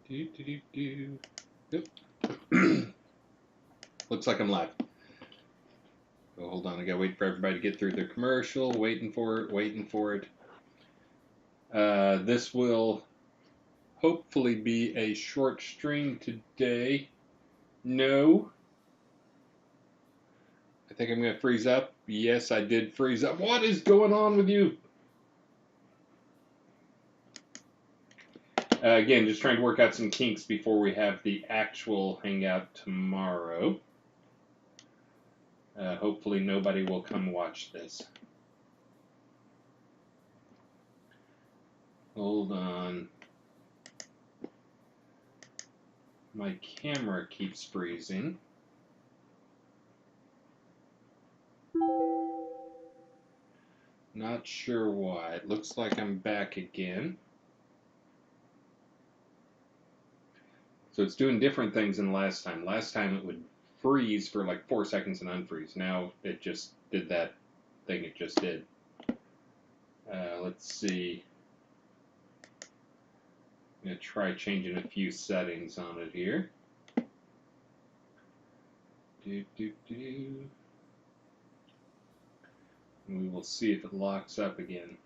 Do, do, do, do. Yep. Looks like I'm live. Oh, hold on, I gotta wait for everybody to get through their commercial. Waiting for it. This will hopefully be a short stream today. No. I think I'm gonna freeze up. Yes, I did freeze up. What is going on with you? Again, just trying to work out some kinks before we have the actual hangout tomorrow. Hopefully nobody will come watch this. Hold on. My camera keeps freezing. Not sure why. It looks like I'm back again. So it's doing different things than last time. Last time it would freeze for like 4 seconds and unfreeze. Now it just did that thing it just did. Let's see. I'm going to try changing a few settings on it here. And we will see if it locks up again.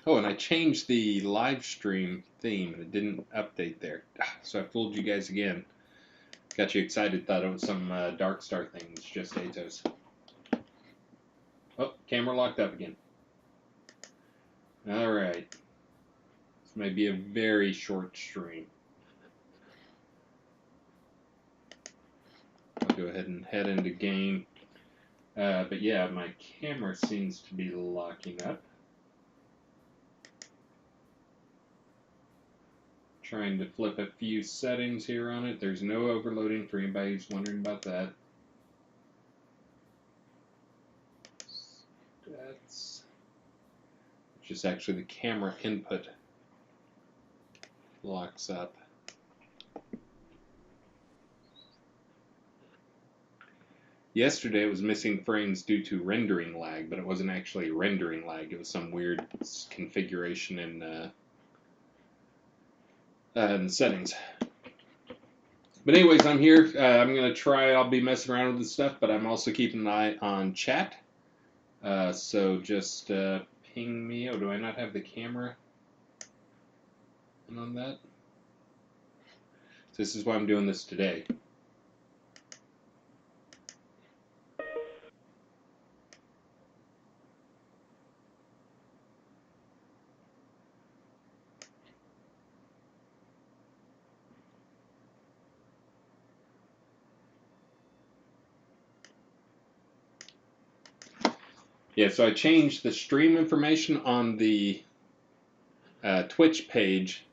Oh, and I changed the live stream theme, and it didn't update there. So I fooled you guys again. Got you excited, thought it was some Dark Star thing. It's just Atos. Oh, camera locked up again. Alright. This may be a very short stream. I'll go ahead and head into game. But yeah, my camera seems to be locking up. Trying to flip a few settings here on it. There's no overloading for anybody who's wondering about that. That's just actually the camera input locks up. Yesterday it was missing frames due to rendering lag, but it wasn't actually rendering lag. It was some weird configuration in the settings. But anyways, I'm here. I'm going to try. I'll be messing around with this stuff, but I'm also keeping an eye on chat. So just ping me. Oh, do I not have the camera on that? So this is why I'm doing this today. Yeah, so I changed the stream information on the Twitch page,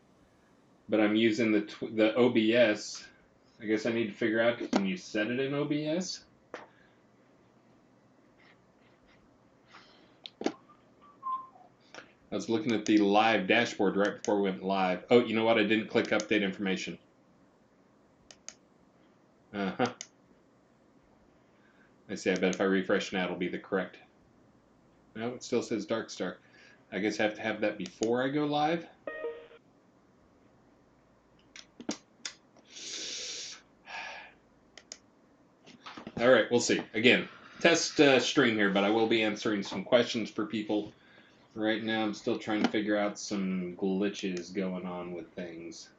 but I'm using the OBS. I guess I need to figure out, can you set it in OBS? I was looking at the live dashboard right before we went live. Oh, you know what? I didn't click update information. Uh-huh. I see. I bet if I refresh now, it'll be the correct. No, it still says Dark Star. I guess I have to have that before I go live. All right, we'll see. Again, test stream here, but I will be answering some questions for people. Right now, I'm still trying to figure out some glitches going on with things.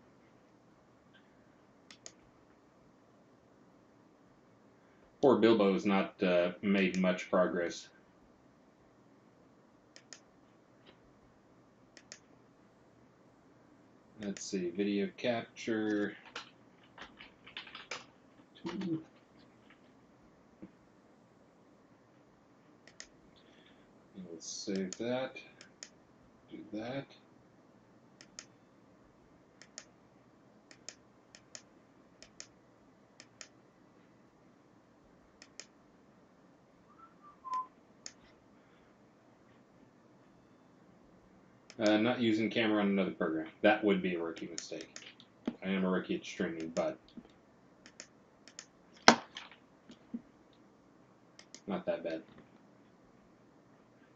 Poor Bilbo has not made much progress. Let's see, video capture. 2. Let's save that. Do that. Not using camera on another program. That would be a rookie mistake. I am a rookie at streaming, but not that bad.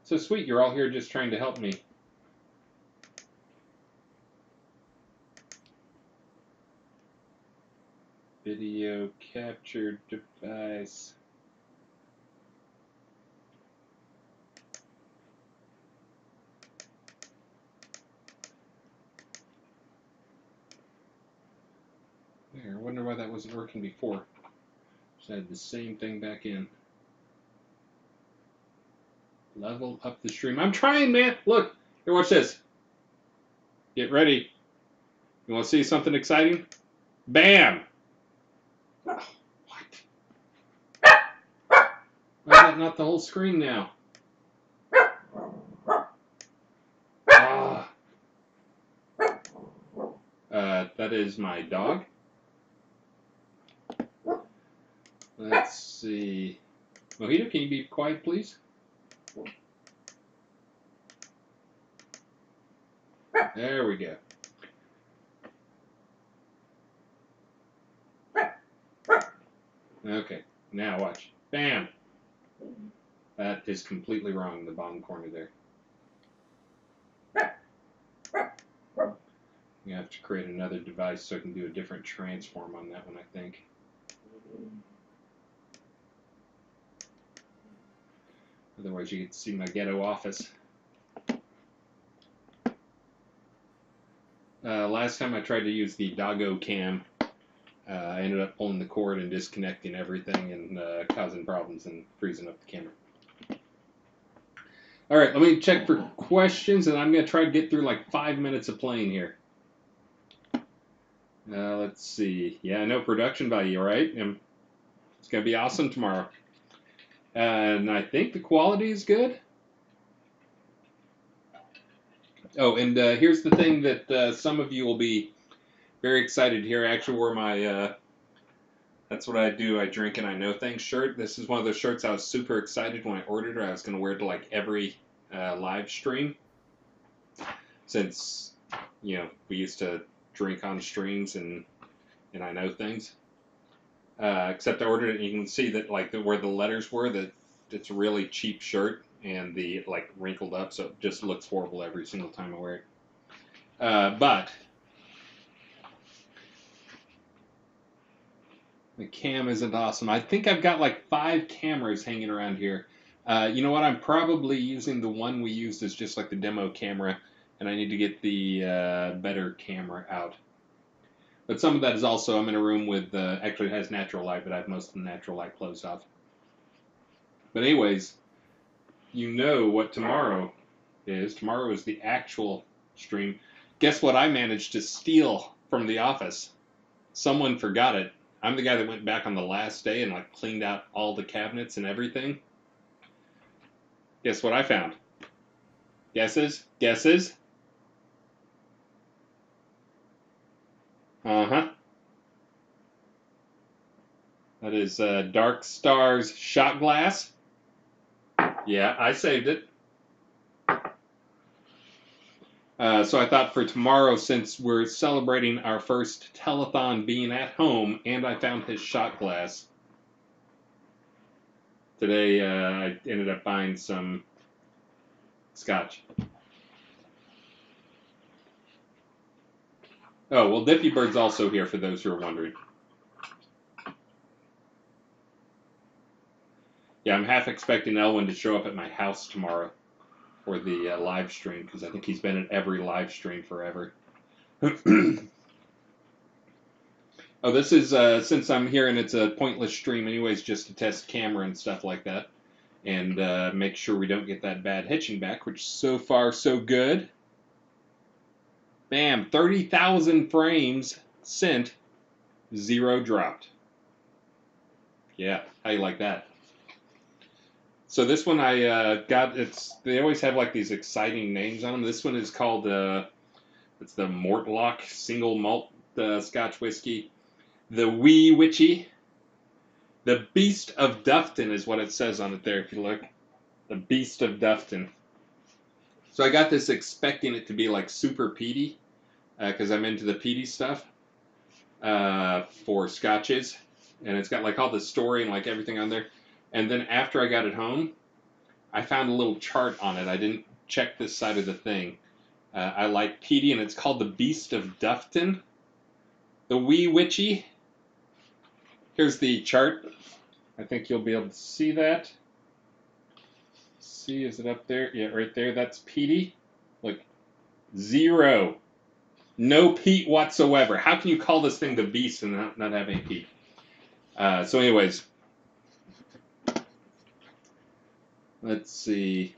So sweet, you're all here just trying to help me. Video capture device. There, I wonder why that wasn't working before. Just add the same thing back in. Level up the stream. I'm trying, man. Look, here, watch this. Get ready. You want to see something exciting? Bam! Oh, what? Why is that not the whole screen now? Ah. That is my dog. Let's see. Mojito, can you be quiet, please? There we go. Okay, now watch. Bam! That is completely wrong in the bottom corner there. You have to create another device so I can do a different transform on that one, I think. Otherwise, you get to see my ghetto office. Last time I tried to use the doggo cam, I ended up pulling the cord and disconnecting everything and causing problems and freezing up the camera. All right, let me check for questions, and I'm going to try to get through like 5 minutes of playing here. Let's see. Yeah, no production value, right? It's going to be awesome tomorrow. And I think the quality is good. Oh, and here's the thing that some of you will be very excited to hear. I actually wore my That's What I Do, I Drink and I Know Things shirt. This is one of those shirts I was super excited when I ordered it. I was going to wear it to like every live stream. Since, you know, we used to drink on streams and I know things. Except I ordered it and you can see that like where the letters were, that it's a really cheap shirt and the like wrinkled up, so it just looks horrible every single time I wear it. But the cam isn't awesome. I think I've got like 5 cameras hanging around here. You know what? I'm probably using the one we used as just like the demo camera, and I need to get the better camera out. But some of that is also, I'm in a room with, actually it has natural light, but I have most of the natural light closed off. But anyways, you know what tomorrow is. Tomorrow is the actual stream. Guess what I managed to steal from the office? Someone forgot it. I'm the guy that went back on the last day and like cleaned out all the cabinets and everything. Guess what I found? Guesses? Guesses? Uh-huh. That is Dark Star's shot glass. Yeah, I saved it. So I thought for tomorrow, since we're celebrating our first telethon being at home, and I found his shot glass, today I ended up buying some scotch. Oh, well, Dippy Bird's also here for those who are wondering. Yeah, I'm half expecting Elwin to show up at my house tomorrow for the live stream, because I think he's been at every live stream forever. Oh, this is, since I'm here and it's a pointless stream anyways, just to test camera and stuff like that. And make sure we don't get that bad hitching back, which so far so good. Bam, 30,000 frames sent, 0 dropped. Yeah, how you like that? So this one I got, they always have like these exciting names on them. This one is called, it's the Mortlock Single Malt Scotch Whiskey. The Wee Witchy. The Beast of Dufton is what it says on it there, if you look. The Beast of Dufton. So I got this expecting it to be like super peaty, because I'm into the peaty stuff for scotches. And it's got like all the story and like everything on there. And then after I got it home, I found a little chart on it. I didn't check this side of the thing. I like Petey, and it's called the Beast of Dufton. The Wee Witchy. Here's the chart. I think you'll be able to see that. See, is it up there? Yeah, right there. That's Petey. Look, 0. No Pete whatsoever. How can you call this thing the Beast and not have any Pete? So anyways, let's see.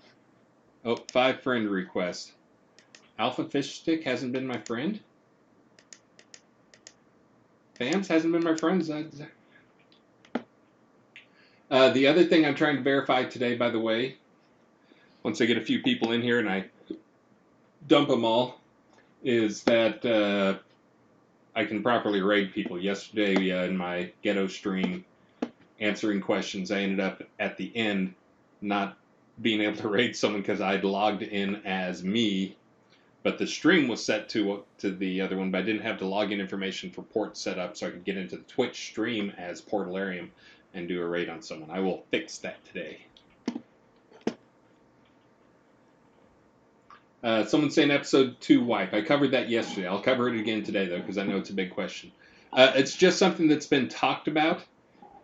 Oh, 5 friend requests. Alpha Fish Stick hasn't been my friend. Fams hasn't been my friend. The other thing I'm trying to verify today, by the way, once I get a few people in here and I dump them all, is that I can properly raid people. Yesterday in my ghetto stream answering questions, I ended up at the end not being able to raid someone because I'd logged in as me, but the stream was set to the other one, but I didn't have the login information for port set up so I could get into the Twitch stream as Portalarium and do a raid on someone. I will fix that today. Someone's saying episode 2 wipe. I covered that yesterday. I'll cover it again today, though, because I know it's a big question. It's just something that's been talked about.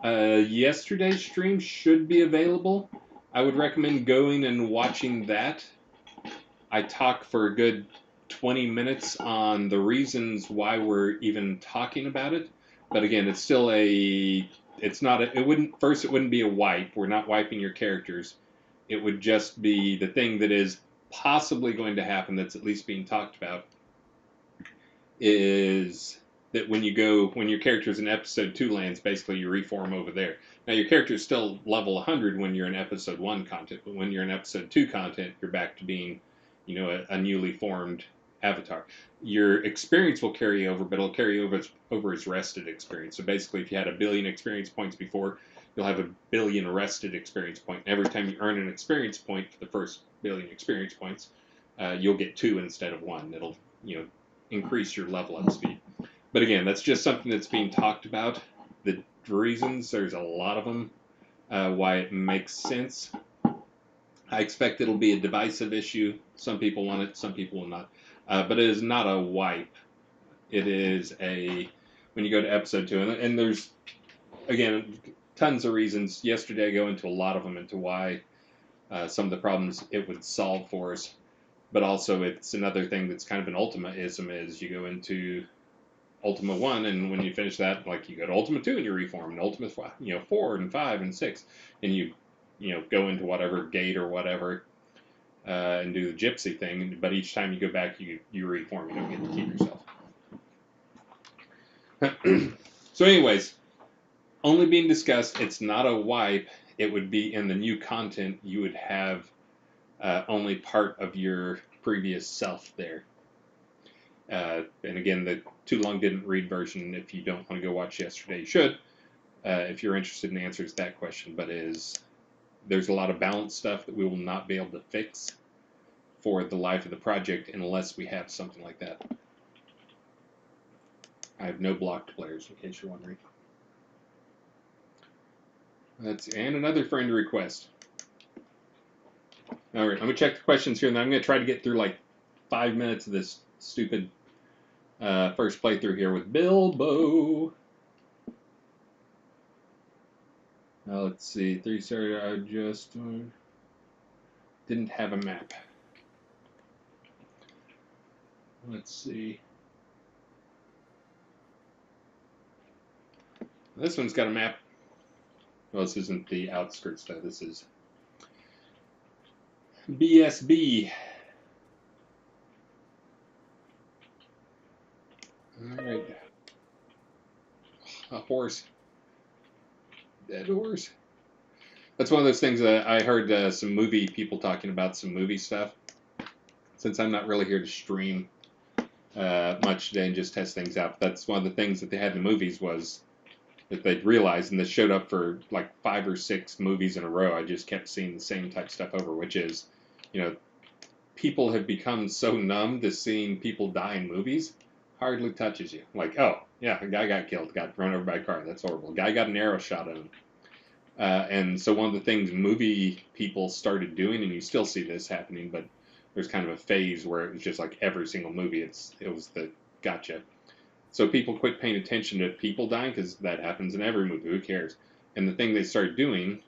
Yesterday's stream should be available. I would recommend going and watching that. I talk for a good 20 minutes on the reasons why we're even talking about it. But again, it's still it wouldn't be a wipe. We're not wiping your characters. It would just be the thing that is possibly going to happen, that's at least being talked about, is that when your character's in episode 2 lands, basically you reform over there. Now your character's still level 100 when you're in episode 1 content, but when you're in episode 2 content, you're back to being, a newly formed avatar. Your experience will carry over, but it'll carry over as rested experience. So basically, if you had 1 billion experience points before, you'll have 1 billion rested experience point. Every time you earn an experience point for the first 1 billion experience points, you'll get 2 instead of 1. It'll, increase your level up speed. But again, that's just something that's being talked about. The reasons, there's a lot of them, why it makes sense. I expect it'll be a divisive issue. Some people want it, some people will not. But it is not a wipe. It is when you go to episode 2, and there's, again, tons of reasons. Yesterday I go into a lot of them into why some of the problems it would solve for us. But also it's another thing that's kind of an Ultima-ism, is you go into Ultima 1, and when you finish that, like, you go to Ultima 2 and you reform, and Ultima 4 and 5 and 6, and you go into whatever gate or whatever and do the gypsy thing, but each time you go back, you reform. You don't get to keep yourself. So anyways, only being discussed, it's not a wipe. It would be in the new content, you would have only part of your previous self there. And again, the Too Long Didn't Read version, if you don't want to go watch yesterday, you should, if you're interested in answers to that question. But there's a lot of balance stuff that we will not be able to fix for the life of the project unless we have something like that. I have no blocked players, in case you're wondering. And another friend request. All right, I'm going to check the questions here, and then I'm going to try to get through like 5 minutes of this stupid first playthrough here with Bilbo. Let's see. 3-star, I just didn't have a map. Let's see. This one's got a map. Well, this isn't the outskirts, though. This is BSB. Alright. A horse. Dead horse. That's one of those things that I heard some movie people talking about, some movie stuff. Since I'm not really here to stream much today and just test things out, that's one of the things that they had in the movies was that they'd realized, and this showed up for like 5 or 6 movies in a row. I just kept seeing the same type stuff over, which is, people have become so numb to seeing people die in movies, hardly touches you. Like, oh, yeah, a guy got killed, got run over by a car. That's horrible. A guy got an arrow shot at him. And so one of the things movie people started doing, and you still see this happening, but there's kind of a phase where it was just like every single movie, it was the gotcha. So people quit paying attention to people dying because that happens in every movie. Who cares? And the thing they started doing,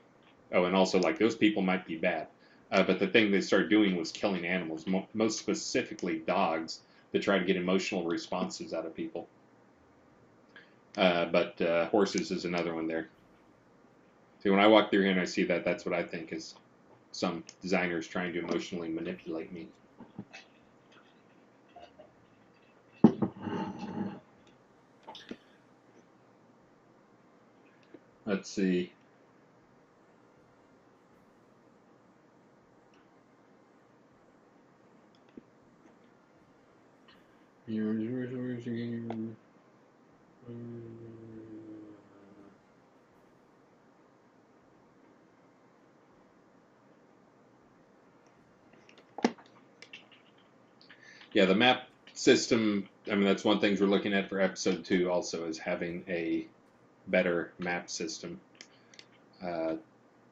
oh, and also like those people might be bad, but the thing they started doing was killing animals, most specifically dogs, to try to get emotional responses out of people. But horses is another one there. See, when I walk through here and I see that, that's what I think is some designers trying to emotionally manipulate me. Let's see. Yeah, the map system. I mean, that's one thing we're looking at for episode 2. Also, is having a better map system.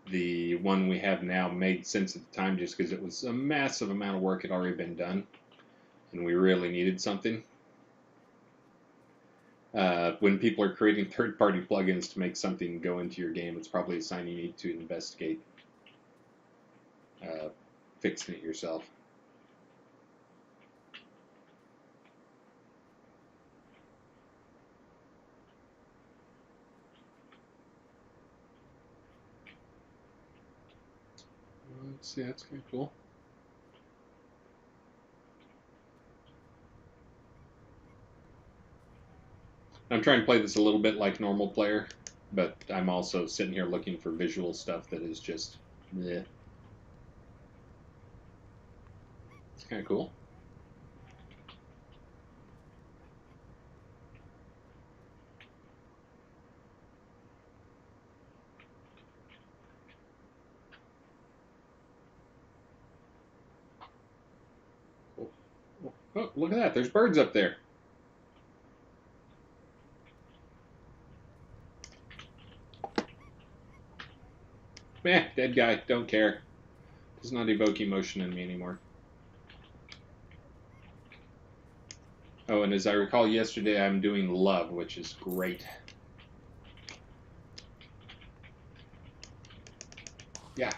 The one we have now made sense at the time just because it was a massive amount of work had already been done, and we really needed something. When people are creating third-party plugins to make something go into your game, it's probably a sign you need to investigate fixing it yourself. Let's see, that's kind of cool. I'm trying to play this a little bit like normal player, but I'm also sitting here looking for visual stuff that is just, bleh. It's kind of cool. Oh, look at that. There's birds up there. Dead guy. Don't care. Does not evoke emotion in me anymore. Oh, and as I recall yesterday, I'm doing love, which is great. Yeah.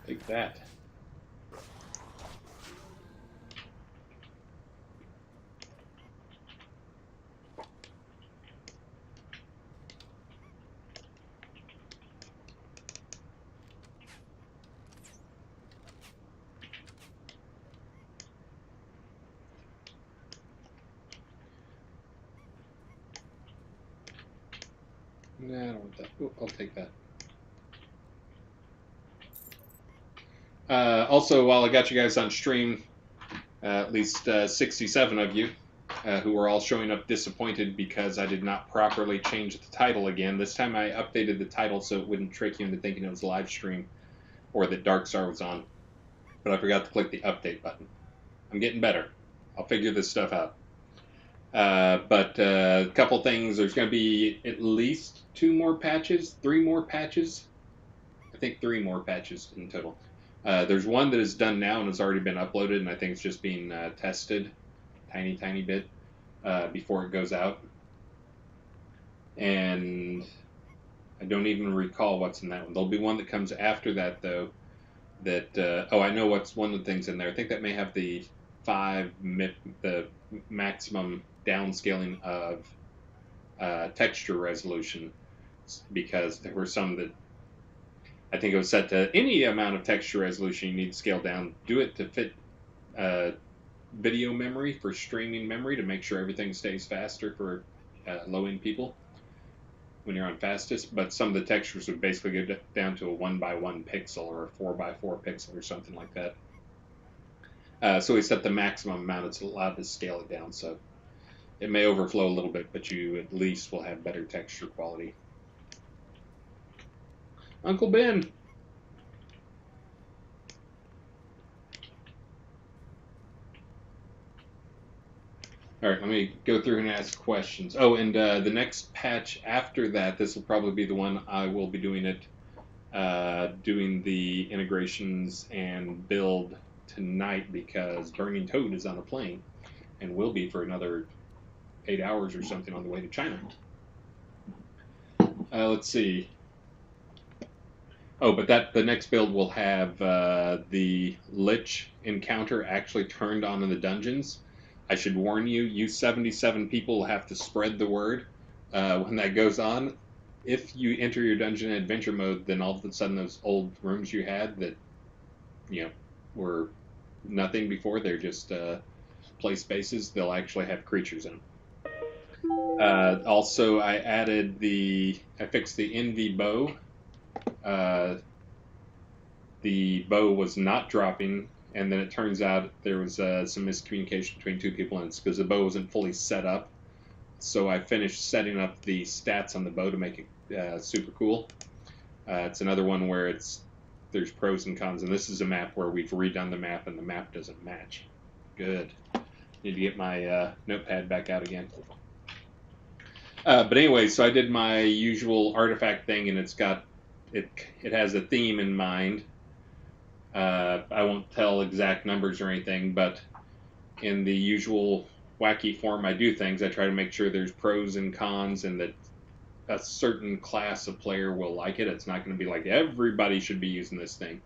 Take that. Nah, I don't want that. Ooh, I'll take that. Also, while I got you guys on stream, at least 67 of you who were all showing up disappointed because I did not properly change the title again. This time I updated the title so it wouldn't trick you into thinking it was a live stream or that Darkstar was on. But I forgot to click the update button. I'm getting better. I'll figure this stuff out. But a couple things. There's going to be at least 3 more patches. I think 3 more patches in total. There's one that is done now and has already been uploaded, and I think it's just being tested tiny bit before it goes out. And I don't even recall what's in that one. There'll be one that comes after that, though. I know what's one of the things in there. I think that may have the maximum downscaling of texture resolution, because there were some that I think it was set to any amount of texture resolution you need to scale down. Do it to fit video memory for streaming memory to make sure everything stays faster for low-end people when you're on fastest. But some of the textures would basically go down to a 1x1 pixel or a 4x4 pixel or something like that. So we set the maximum amount it's allowed to scale it down. So It may overflow a little bit, but you at least will have better texture quality. Uncle Ben. All right, let me go through and ask questions. Oh, and the next patch after that, this will probably be the one I will be doing it, doing the integrations and build tonight because Burning Toad is on a plane and will be for another 8 hours or something on the way to China. Let's see. Oh, but the next build will have the Lich encounter actually turned on in the dungeons. I should warn you, you 77 people have to spread the word when that goes on. If you enter your dungeon in adventure mode, then all of a sudden those old rooms you had that, were nothing before, they're just play spaces, they'll actually have creatures in them. Also, I fixed the envy bow. The bow was not dropping, and then it turns out there was some miscommunication between two people, and it's because the bow wasn't fully set up. So I finished setting up the stats on the bow to make it super cool. It's another one where there's pros and cons, and this is a map where we've redone the map, and the map doesn't match. Good. Need to get my notepad back out again. But anyway, so I did my usual artifact thing, and it has a theme in mind. I won't tell exact numbers or anything, but in the usual wacky form I do things, I try to make sure there's pros and cons and that a certain class of player will like it. It's not going to be like everybody should be using this thing,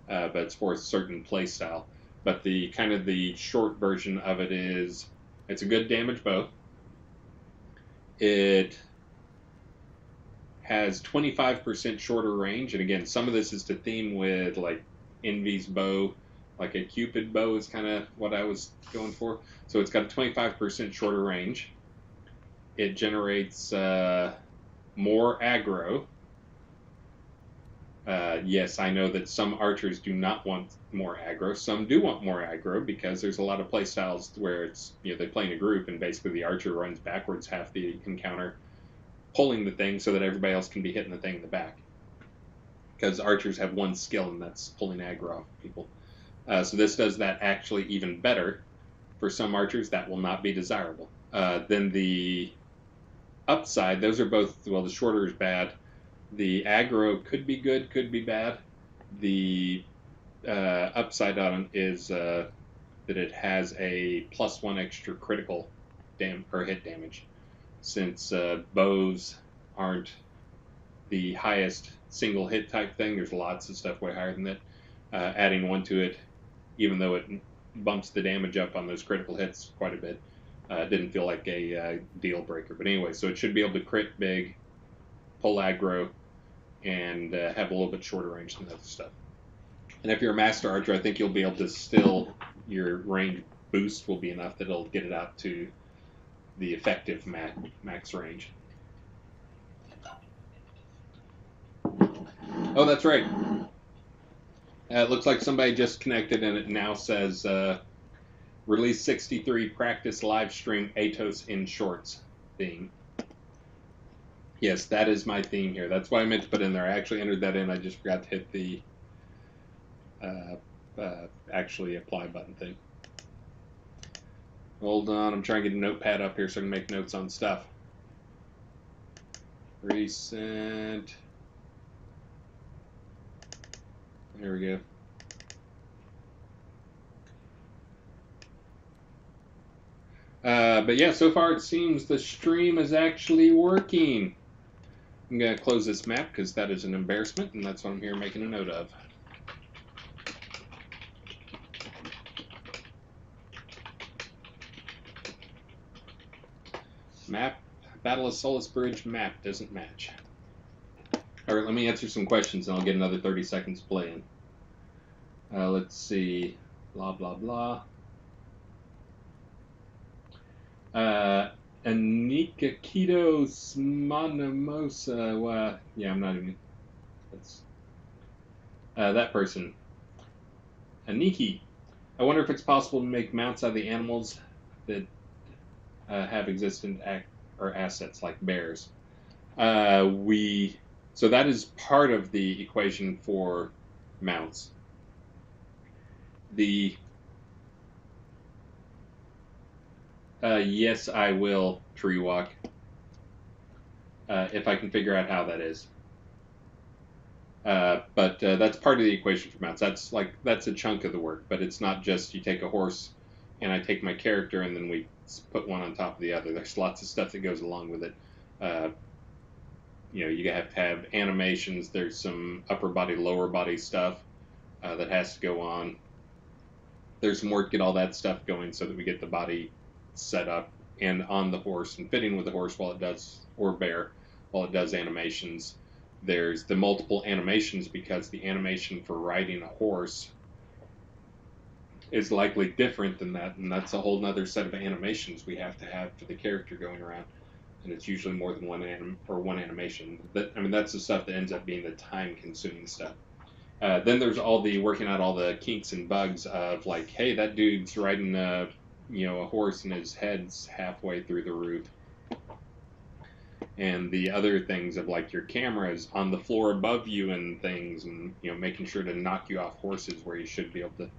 but it's for a certain play style. But the short version of it is it's a good damage bow. It has 25% shorter range, and again, some of this is to theme with like Envy's bow, like a Cupid bow is kind of what I was going for. So it's got a 25% shorter range. It generates more aggro. Yes, I know that some archers do not want more aggro. Some do want more aggro because there's a lot of play styles where they play in a group and basically the archer runs backwards half the encounter, pulling the thing so that everybody else can be hitting the thing in the back. Because archers have one skill, and that's pulling aggro off people. So this does that actually even better. For some archers, that will not be desirable. Then the upside, those are both, well, the shorter is bad. The aggro could be good, could be bad. The upside on it is that it has a +1 extra critical hit damage. Since bows aren't the highest single hit type thing, there's lots of stuff way higher than that. Adding one to it, even though it bumps the damage up on those critical hits quite a bit, didn't feel like a deal breaker. But anyway, so it should be able to crit big, pull aggro, and have a little bit shorter range than other stuff. And if you're a master archer, I think you'll be able to your range boost will be enough that it'll get it out to the effective max range. Oh, that's right. It looks like somebody just connected, and it now says Release 63 Practice Live Stream Atos in Shorts theme. Yes, that is my theme here. That's what I meant to put in there. I actually entered that in. I just forgot to hit the actually apply button thing. Hold on. I'm trying to get a notepad up here so I can make notes on stuff. Recent. There we go. But yeah, so far it seems the stream is actually working. I'm going to close this map because that is an embarrassment, and that's what I'm here making a note of. Map, Battle of Solus Bridge map doesn't match. All right, let me answer some questions, and I'll get another 30 seconds playing. Let's see. Blah, blah, blah. Anika Keto Smanamosa. Yeah, I'm not even. That's that person. Aniki. I wonder if it's possible to make mounts out of the animals that have existent or assets like bears. So that is part of the equation for mounts. The yes, I will tree walk if I can figure out how that is. But that's part of the equation for mounts. That's a chunk of the work, but it's not just you take a horse and I take my character and then we put one on top of the other. There's lots of stuff that goes along with it. You have to have animations. There's some upper body, lower body stuff that has to go on. There's some work to get all that stuff going so that we get the body set up and on the horse and fitting with the horse while it does, or bear, while it does animations. There's the multiple animations because the animation for riding a horse is likely different than that, and that's a whole nother set of animations we have to have for the character going around, and it's usually more than one animation. That's the stuff that ends up being the time-consuming stuff. Then there's all the working out all the kinks and bugs of like, hey, that dude's riding a horse and his head's halfway through the roof, and the other things of like your cameras on the floor above you and things, and making sure to knock you off horses where you should be able to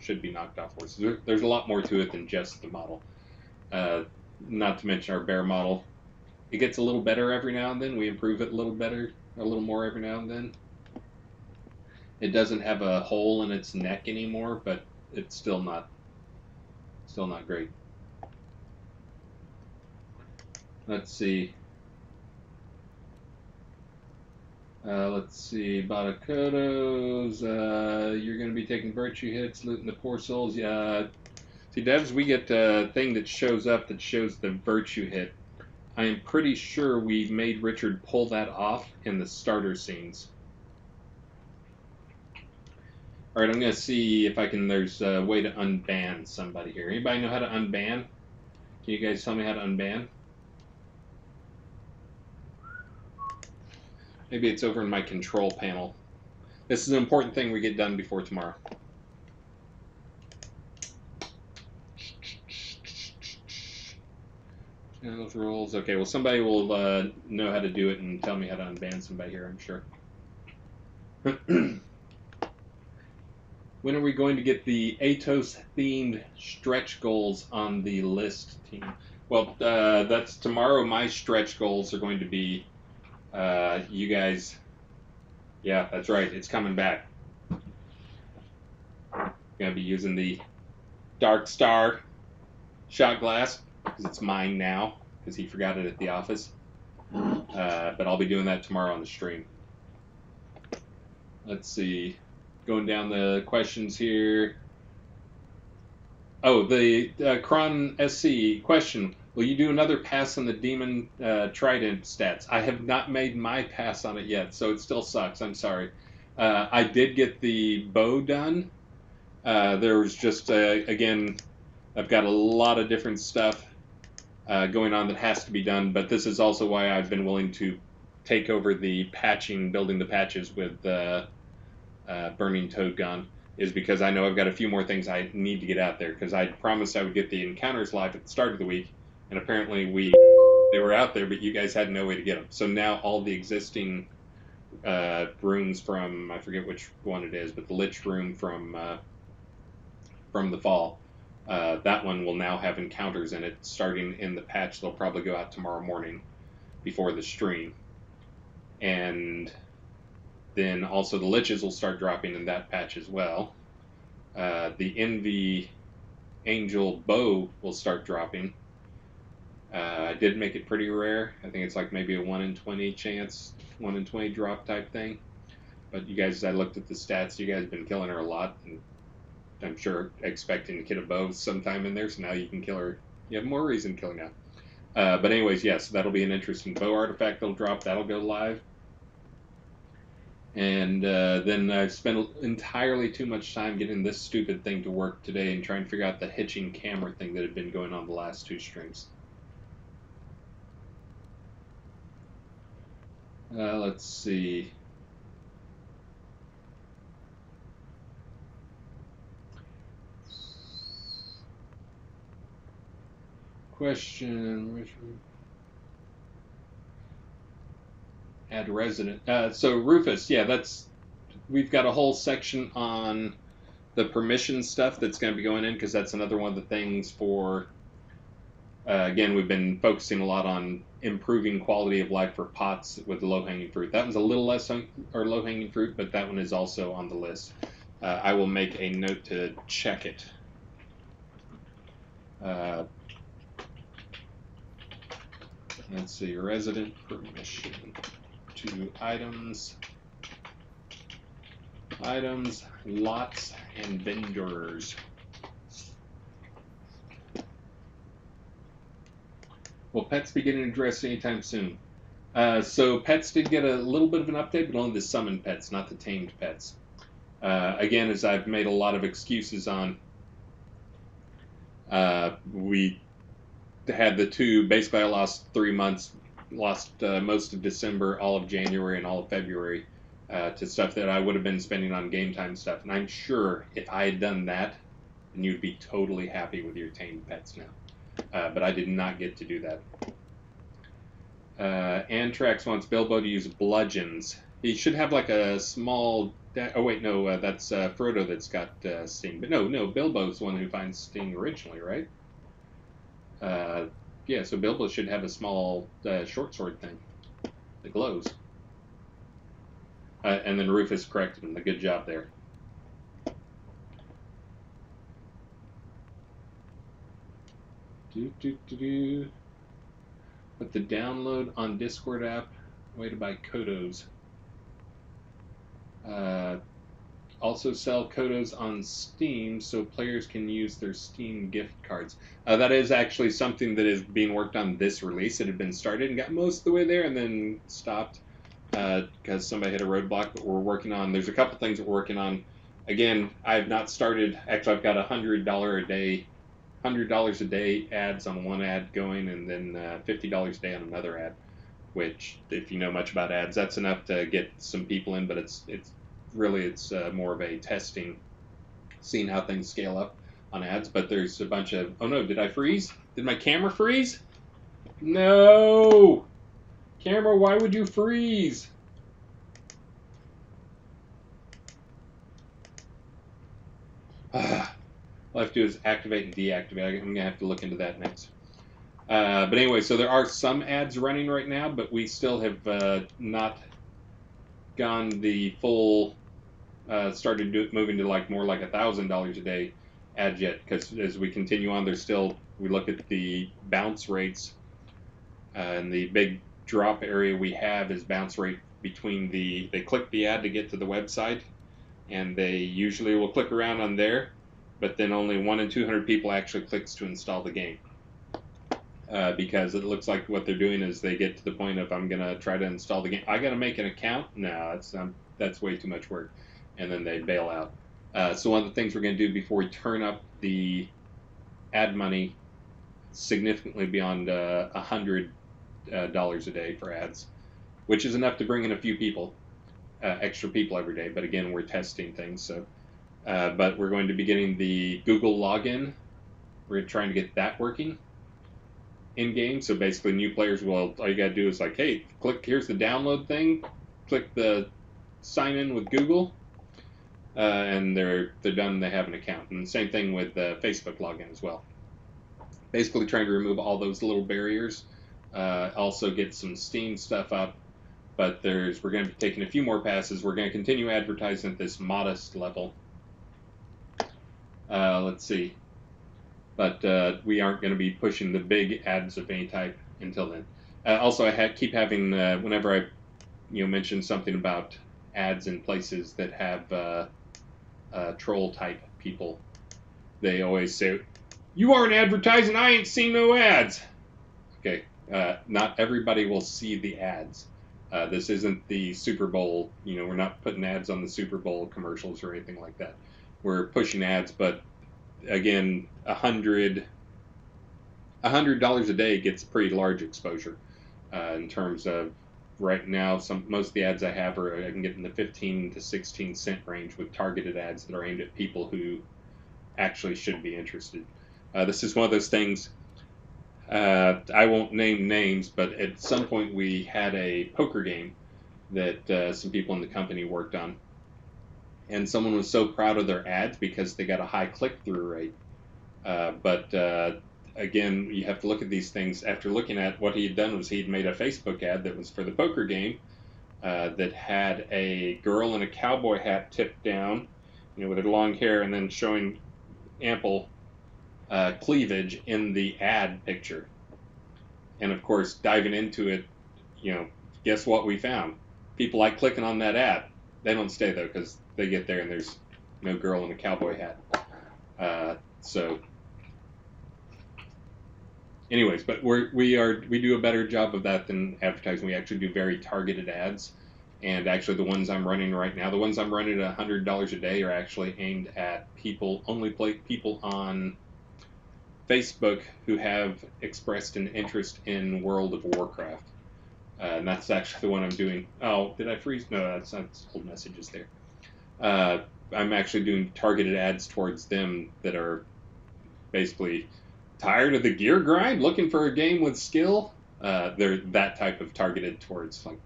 should be knocked off horses. There's a lot more to it than just the model. Not to mention our bear model. It gets a little better every now and then. We improve it a little more every now and then. It doesn't have a hole in its neck anymore, but it's still not great. Let's see. Badakotos. You're going to be taking virtue hits, looting the poor souls. Yeah. See, devs, we get a thing that shows up that shows the virtue hit. I am pretty sure we made Richard pull that off in the starter scenes. All right, I'm going to see if I can. There's a way to unban somebody here. Anybody know how to unban? Can you guys tell me how to unban? Maybe it's over in my control panel. This is an important thing we get done before tomorrow. Those rules. Okay, well, somebody will know how to do it and tell me how to unban somebody here, I'm sure. When are we going to get the Atos-themed stretch goals on the list, team? Well, that's tomorrow. My stretch goals are going to be you guys. Yeah, that's right. It's coming back. I'm going to be using the Dark Star shot glass because it's mine now because he forgot it at the office. But I'll be doing that tomorrow on the stream. Let's see. Going down the questions here. Oh, the Kron SC question. Will you do another pass on the Demon Trident stats? I have not made my pass on it yet, so it still sucks. I'm sorry. I did get the bow done. There was just, again, I've got a lot of different stuff going on that has to be done, but this is also why I've been willing to take over the patching, building the patches with Burning Toad Gun, is because I know I've got a few more things I need to get out there, because I promised I would get the encounters live at the start of the week, and apparently they were out there, but you guys had no way to get them. So now all the existing rooms from, I forget which one it is, but the Lich room from the fall, that one will now have encounters in it starting in the patch. They'll probably go out tomorrow morning before the stream. And then also the Liches will start dropping in that patch as well. The Envy Angel Bow will start dropping. I did make it pretty rare. I think it's like maybe a 1 in 20 chance, 1 in 20 drop type thing. But you guys, I looked at the stats. You guys have been killing her a lot, and I'm sure expecting to get a bow sometime in there. So now you can kill her. You have more reason to kill her now. But anyways, yes, that'll be an interesting bow artifact that'll drop. That'll go live. And then I've spent entirely too much time getting this stupid thing to work today and trying to figure out the hitching camera thing that had been going on the last 2 streams. Let's see. question. Add resident. So Rufus, yeah, we've got a whole section on the permission stuff that's going to be going in, because that's another one of the things for. Again, we've been focusing a lot on improving quality of life for pots with low-hanging fruit. That was a little less or low-hanging fruit, but that one is also on the list. I will make a note to check it. Let's see, resident permission to items, lots, and vendors. Will pets be getting addressed anytime soon? So pets did get a little bit of an update, but only the summoned pets, not the tamed pets. Again, as I've made a lot of excuses on, we had the two. Basically, I lost 3 months, lost most of December, all of January, and all of February to stuff that I would have been spending on game time stuff. And I'm sure if I had done that, then you'd be totally happy with your tamed pets now. But I did not get to do that. Antrax wants Bilbo to use bludgeons. He should have like a small. Oh wait, no, that's Frodo that's got Sting. But no, Bilbo's the one who finds Sting originally, right? Yeah, so Bilbo should have a small short sword thing that glows. And then Rufus corrected him. Good job there. Put the download on Discord app. Way to buy Kodos. Also sell Kodos on Steam so players can use their Steam gift cards. That is actually something that is being worked on this release. It had been started and got most of the way there and then stopped because somebody hit a roadblock. But we're working on. There's a couple things we're working on. Again, I've not started. Actually, I've got $100 a day ads on one ad going, and then $50 a day on another ad. Which, if you know much about ads, that's enough to get some people in. But it's more of a testing, seeing how things scale up on ads. But there's a bunch of. Oh no! Did I freeze? Did my camera freeze? No! Camera, why would you freeze? All I have to do is activate and deactivate. I'm going to have to look into that next. But anyway, so there are some ads running right now, but we still have not gone the full, started moving to more like $1,000 a day ad yet, because as we continue on, we look at the bounce rates, and the big drop area we have is bounce rate between they click the ad to get to the website, and they usually will click around on there, but then only 1 in 200 people actually clicks to install the game. Because it looks like what they're doing is they get to the point of, I'm going to try to install the game. I got to make an account? No, that's way too much work. And then they bail out. So one of the things we're going to do before we turn up the ad money significantly beyond $100 a day for ads, which is enough to bring in a few people, extra people every day. But again, we're testing things. So, but we're going to be getting the Google login. We're trying to get that working in game. So basically, new players all you gotta do is hey, here's the download thing, click the sign in with Google, and they're done. They have an account. And the same thing with Facebook login as well. Basically, trying to remove all those little barriers. Also get some Steam stuff up. But we're going to be taking a few more passes. We're going to continue advertising at this modest level. Let's see. But we aren't going to be pushing the big ads of any type until then. Also, I keep having, whenever I mention something about ads in places that have troll type people, they always say, "You aren't advertising, I ain't seen no ads." Okay, not everybody will see the ads. This isn't the Super Bowl, we're not putting ads on the Super Bowl commercials or anything like that. We're pushing ads, but again, $100 a day gets pretty large exposure in terms of right now. Most of the ads I have I can get in the 15 to 16 cent range with targeted ads that are aimed at people who actually should be interested. This is one of those things. I won't name names, but at some point we had a poker game that some people in the company worked on, and someone was so proud of their ads because they got a high click-through rate. But again, you have to look at these things. After looking at what he had done, was he'd made a Facebook ad that was for the poker game that had a girl in a cowboy hat tipped down, with her long hair, and then showing ample cleavage in the ad picture. And of course, diving into it, guess what we found? People like clicking on that ad. They don't stay though because they get there and there's no girl in a cowboy hat. So, anyways, but we do a better job of that than advertising. We actually do very targeted ads, and actually the ones I'm running right now, the ones I'm running at $100 a day, are actually aimed at people on Facebook who have expressed an interest in World of Warcraft. And that's actually the one I'm doing. Oh, did I freeze? No, that's old messages there. I'm actually doing targeted ads towards them that are basically tired of the gear grind, looking for a game with skill. They're that type of targeted towards, like,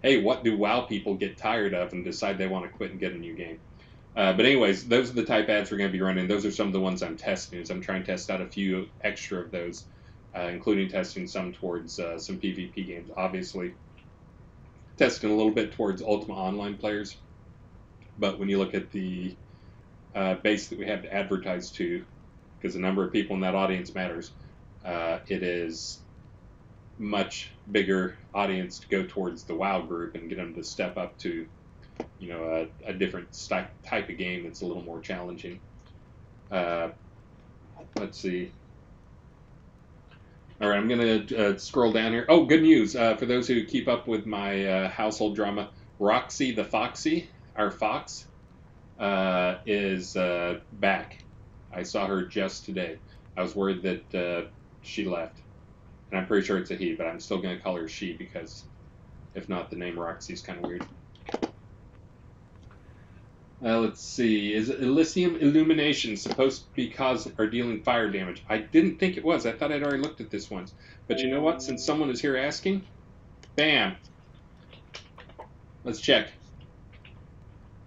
hey, what do WoW people get tired of and decide they want to quit and get a new game? But anyways, those are the type ads we're going to be running. Those are some of the ones I'm testing. Is I'm trying to test out a few extra of those, including testing some towards some PvP games. Obviously, testing a little bit towards Ultima Online players. But when you look at the base that we have to advertise to, because the number of people in that audience matters, it is much bigger audience to go towards the WoW group and get them to step up to a different type of game that's a little more challenging. Let's see. All right, I'm going to scroll down here. Oh, good news. For those who keep up with my household drama, Roxy the Foxy, our fox, is back. I saw her just today. I was worried that she left. And I'm pretty sure it's a he, but I'm still going to call her she because if not, the name Roxy is kind of weird. Let's see. Is Elysium Illumination supposed to be causing or dealing fire damage? I didn't think it was. I thought I'd already looked at this once. But you know what? Since someone is here asking, bam. Let's check.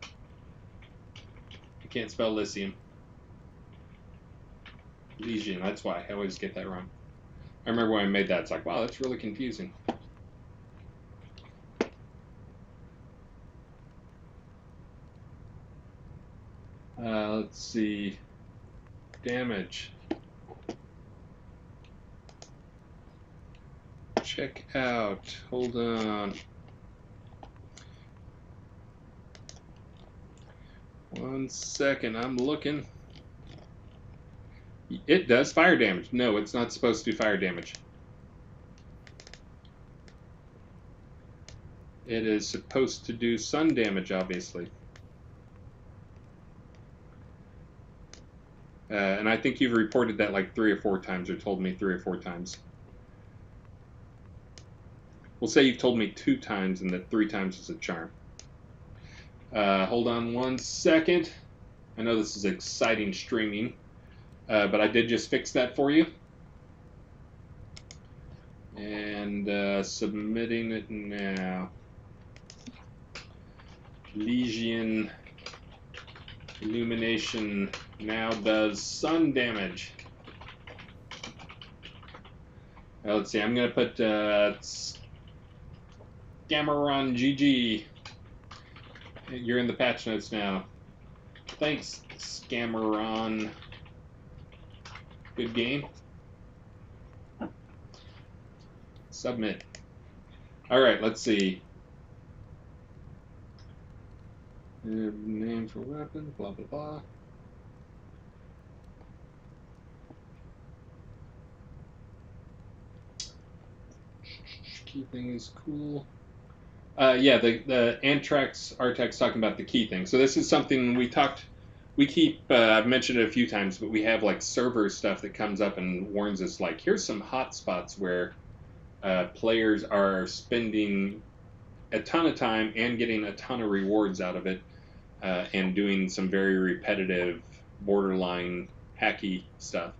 I can't spell Elysium. Legion. That's why I always get that wrong. I remember when I made that. It's like, wow, that's really confusing. Let's see. Damage. Check out. Hold on. One second. I'm looking. It does fire damage. No, it's not supposed to do fire damage. It is supposed to do sun damage, obviously. And I think you've reported that like 3 or 4 times, or told me 3 or 4 times. We'll say you've told me 2 times, and that 3 times is a charm. Hold on one second. I know this is exciting streaming, but I did just fix that for you. And submitting it now. Legion Illumination now does sun damage. Let's see, I'm going to put Scamaron GG. You're in the patch notes now. Thanks, Scamaron. Good game. Submit. All right, let's see. Name for weapon, blah, blah, blah. Key thing is cool. Yeah, the Antrax Artax talking about the key thing. So this is something we keep, I've mentioned it a few times, but we have like server stuff that comes up and warns us like, here's some hot spots where players are spending a ton of time and getting a ton of rewards out of it, and doing some very repetitive, borderline hacky stuff.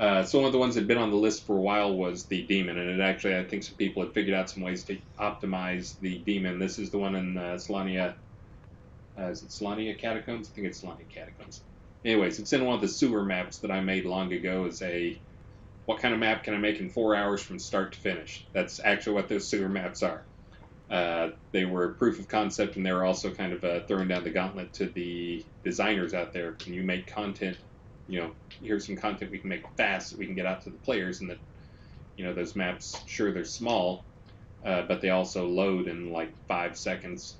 So one of the ones that had been on the list for a while was the demon, and it actually, I think some people had figured out some ways to optimize the demon. This is the one in Slania. Is it Slania Catacombs? I think it's Slania Catacombs. Anyways, it's in one of the sewer maps that I made long ago as a what kind of map can I make in 4 hours from start to finish? That's actually what those sewer maps are. They were proof of concept, and they were also kind of throwing down the gauntlet to the designers out there. Can you make content? Here's some content we can make fast that we can get out to the players, and that those maps, sure they're small, but they also load in like 5 seconds,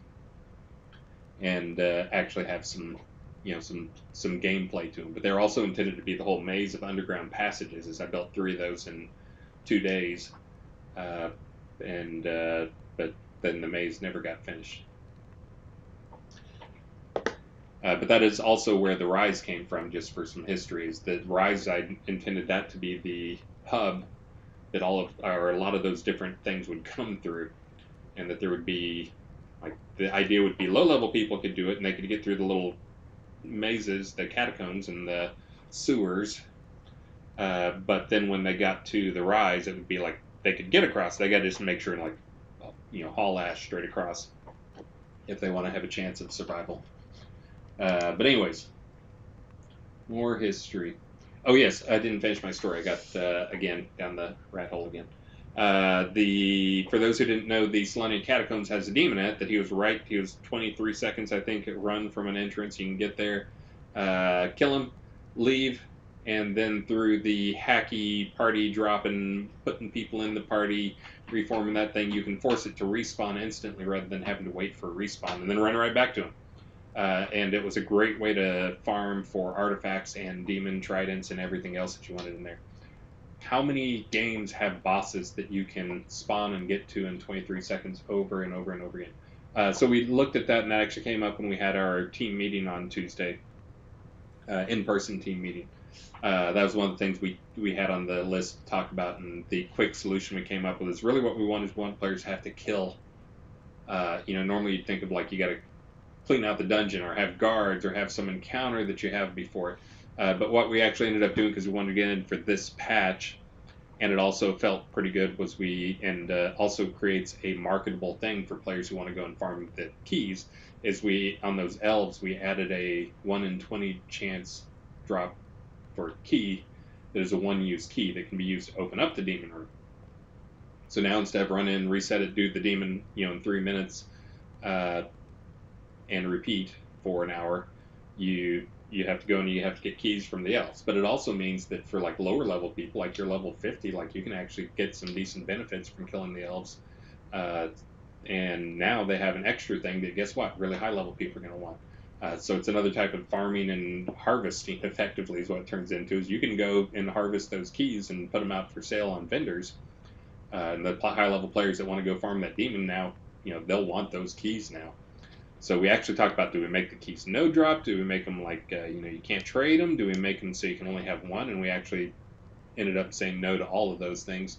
and actually have some gameplay to them. But they're also intended to be the whole maze of underground passages. As I built 3 of those in 2 days, and but then the maze never got finished. But that is also where the Rise came from, just for some history. Is that Rise, I intended that to be the hub that a lot of those different things would come through, and that there would be, like, the idea would be low-level people could do it, and they could get through the little mazes, the catacombs, and the sewers. But then when they got to the Rise, it would be like they could get across. They got to just make sure and haul ass straight across if they want to have a chance of survival. But anyways, more history. Oh yes, I didn't finish my story. I got again down the rat hole again. For those who didn't know, the Solanian Catacombs has a demon in it. That he was 23 seconds, I think, run from an entrance. You can get there, kill him, leave, and then through the hacky party dropping, putting people in the party, reforming that thing, you can force it to respawn instantly rather than having to wait for a respawn and then run right back to him. And it was a great way to farm for artifacts and demon tridents and everything else that you wanted in there. How many games have bosses that you can spawn and get to in 23 seconds over and over and over again? So we looked at that, and that actually came up when we had our team meeting on Tuesday, in-person team meeting. That was one of the things we had on the list to talk about, and the quick solution we came up with is really what we want players have to kill. Normally you'd think of like you got to clean out the dungeon or have guards or have some encounter that you have before it. But what we actually ended up doing, because we wanted to get in for this patch, and it also felt pretty good, was also creates a marketable thing for players who want to go and farm the keys, is on those elves, we added a 1 in 20 chance drop for key that is a one-use key that can be used to open up the demon room. So now instead of run in, reset it, do the demon in 3 minutes, and repeat for an hour, you have to go and you have to get keys from the elves. But it also means that for like lower level people, like you're level 50, like you can actually get some decent benefits from killing the elves. And now they have an extra thing that, guess what, really high level people are going to want. So it's another type of farming and harvesting, effectively, is what it turns into. Is you can go and harvest those keys and put them out for sale on vendors. And the high level players that want to go farm that demon now, they'll want those keys now. So we actually talked about, do we make the keys no drop? Do we make them like, you can't trade them? Do we make them so you can only have one? And we actually ended up saying no to all of those things,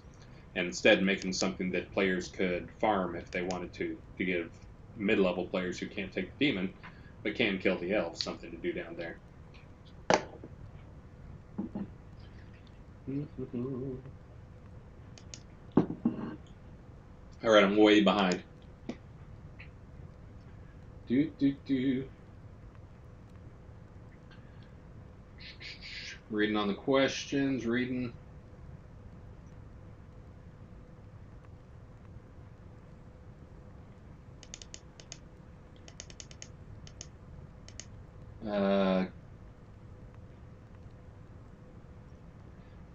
and instead making something that players could farm if they wanted to give mid-level players who can't take the demon but can kill the elves something to do down there. All right, I'm way behind. Reading on the questions, reading.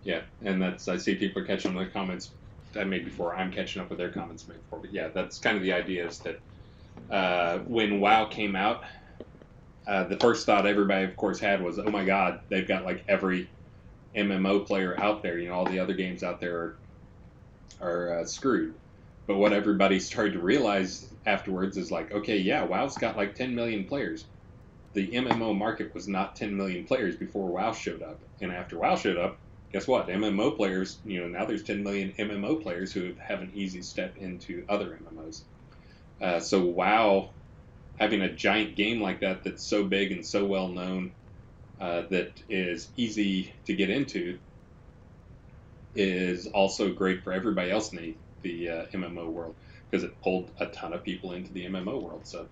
Yeah, and I see people are catching up with the comments I made before. I'm catching up with their comments made before. But yeah, that's kind of the idea, is that when WoW came out, the first thought everybody, of course, had was, oh my God, they've got like every MMO player out there. All the other games out there are screwed. But what everybody started to realize afterwards is like, okay, yeah, WoW's got like 10 million players. The MMO market was not 10 million players before WoW showed up. And after WoW showed up, guess what? MMO players, now there's 10 million MMO players who have an easy step into other MMOs. So WoW, having a giant game like that that's so big and so well known, that is easy to get into, is also great for everybody else in the MMO world because it pulled a ton of people into the MMO world. So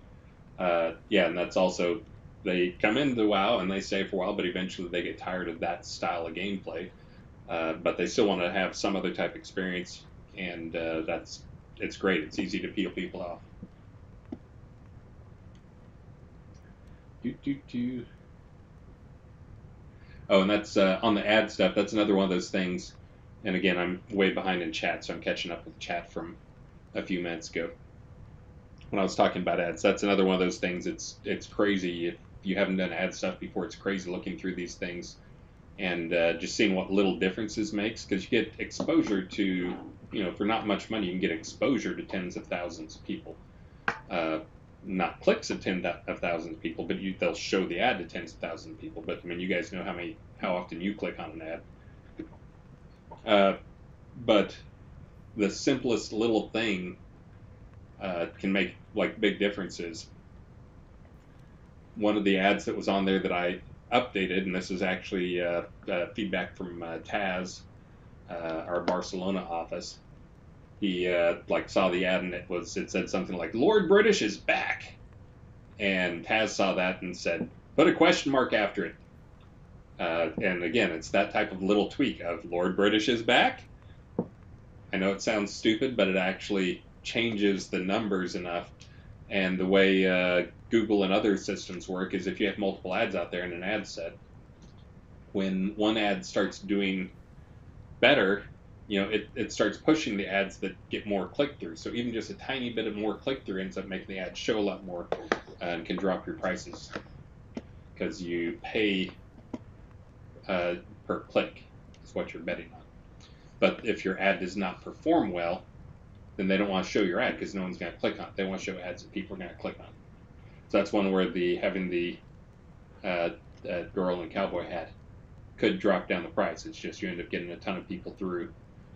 yeah, and that's also they come into WoW and they stay for a while, but eventually they get tired of that style of gameplay. But they still want to have some other type of experience, and it's great. It's easy to peel people off. Do, do, do. Oh, and that's on the ad stuff. That's another one of those things. And again, I'm way behind in chat, so I'm catching up with chat from a few minutes ago when I was talking about ads. That's another one of those things. It's crazy if you haven't done ad stuff before. It's crazy looking through these things and just seeing what little differences makes because you get exposure to for not much money you can get exposure to tens of thousands of people. Not clicks of tens of thousands of people, but they'll show the ad to tens of thousands of people. But I mean, you guys know how often you click on an ad. But the simplest little thing can make like big differences. One of the ads that was on there that I updated, and this is actually feedback from Taz, our Barcelona office. He like saw the ad and it said something like Lord British is back, and Taz saw that and said put a question mark after it. And again, it's that type of little tweak of Lord British is back. I know it sounds stupid, but it actually changes the numbers enough. And the way Google and other systems work is if you have multiple ads out there in an ad set, when one ad starts doing better, it starts pushing the ads that get more click through. So even just a tiny bit of more click through ends up making the ad show a lot more and can drop your prices because you pay per click is what you're betting on. But if your ad does not perform well, then they don't want to show your ad because no one's going to click on it. They want to show ads that people are going to click on. So that's one where having the girl and cowboy hat could drop down the price. It's just you end up getting a ton of people through,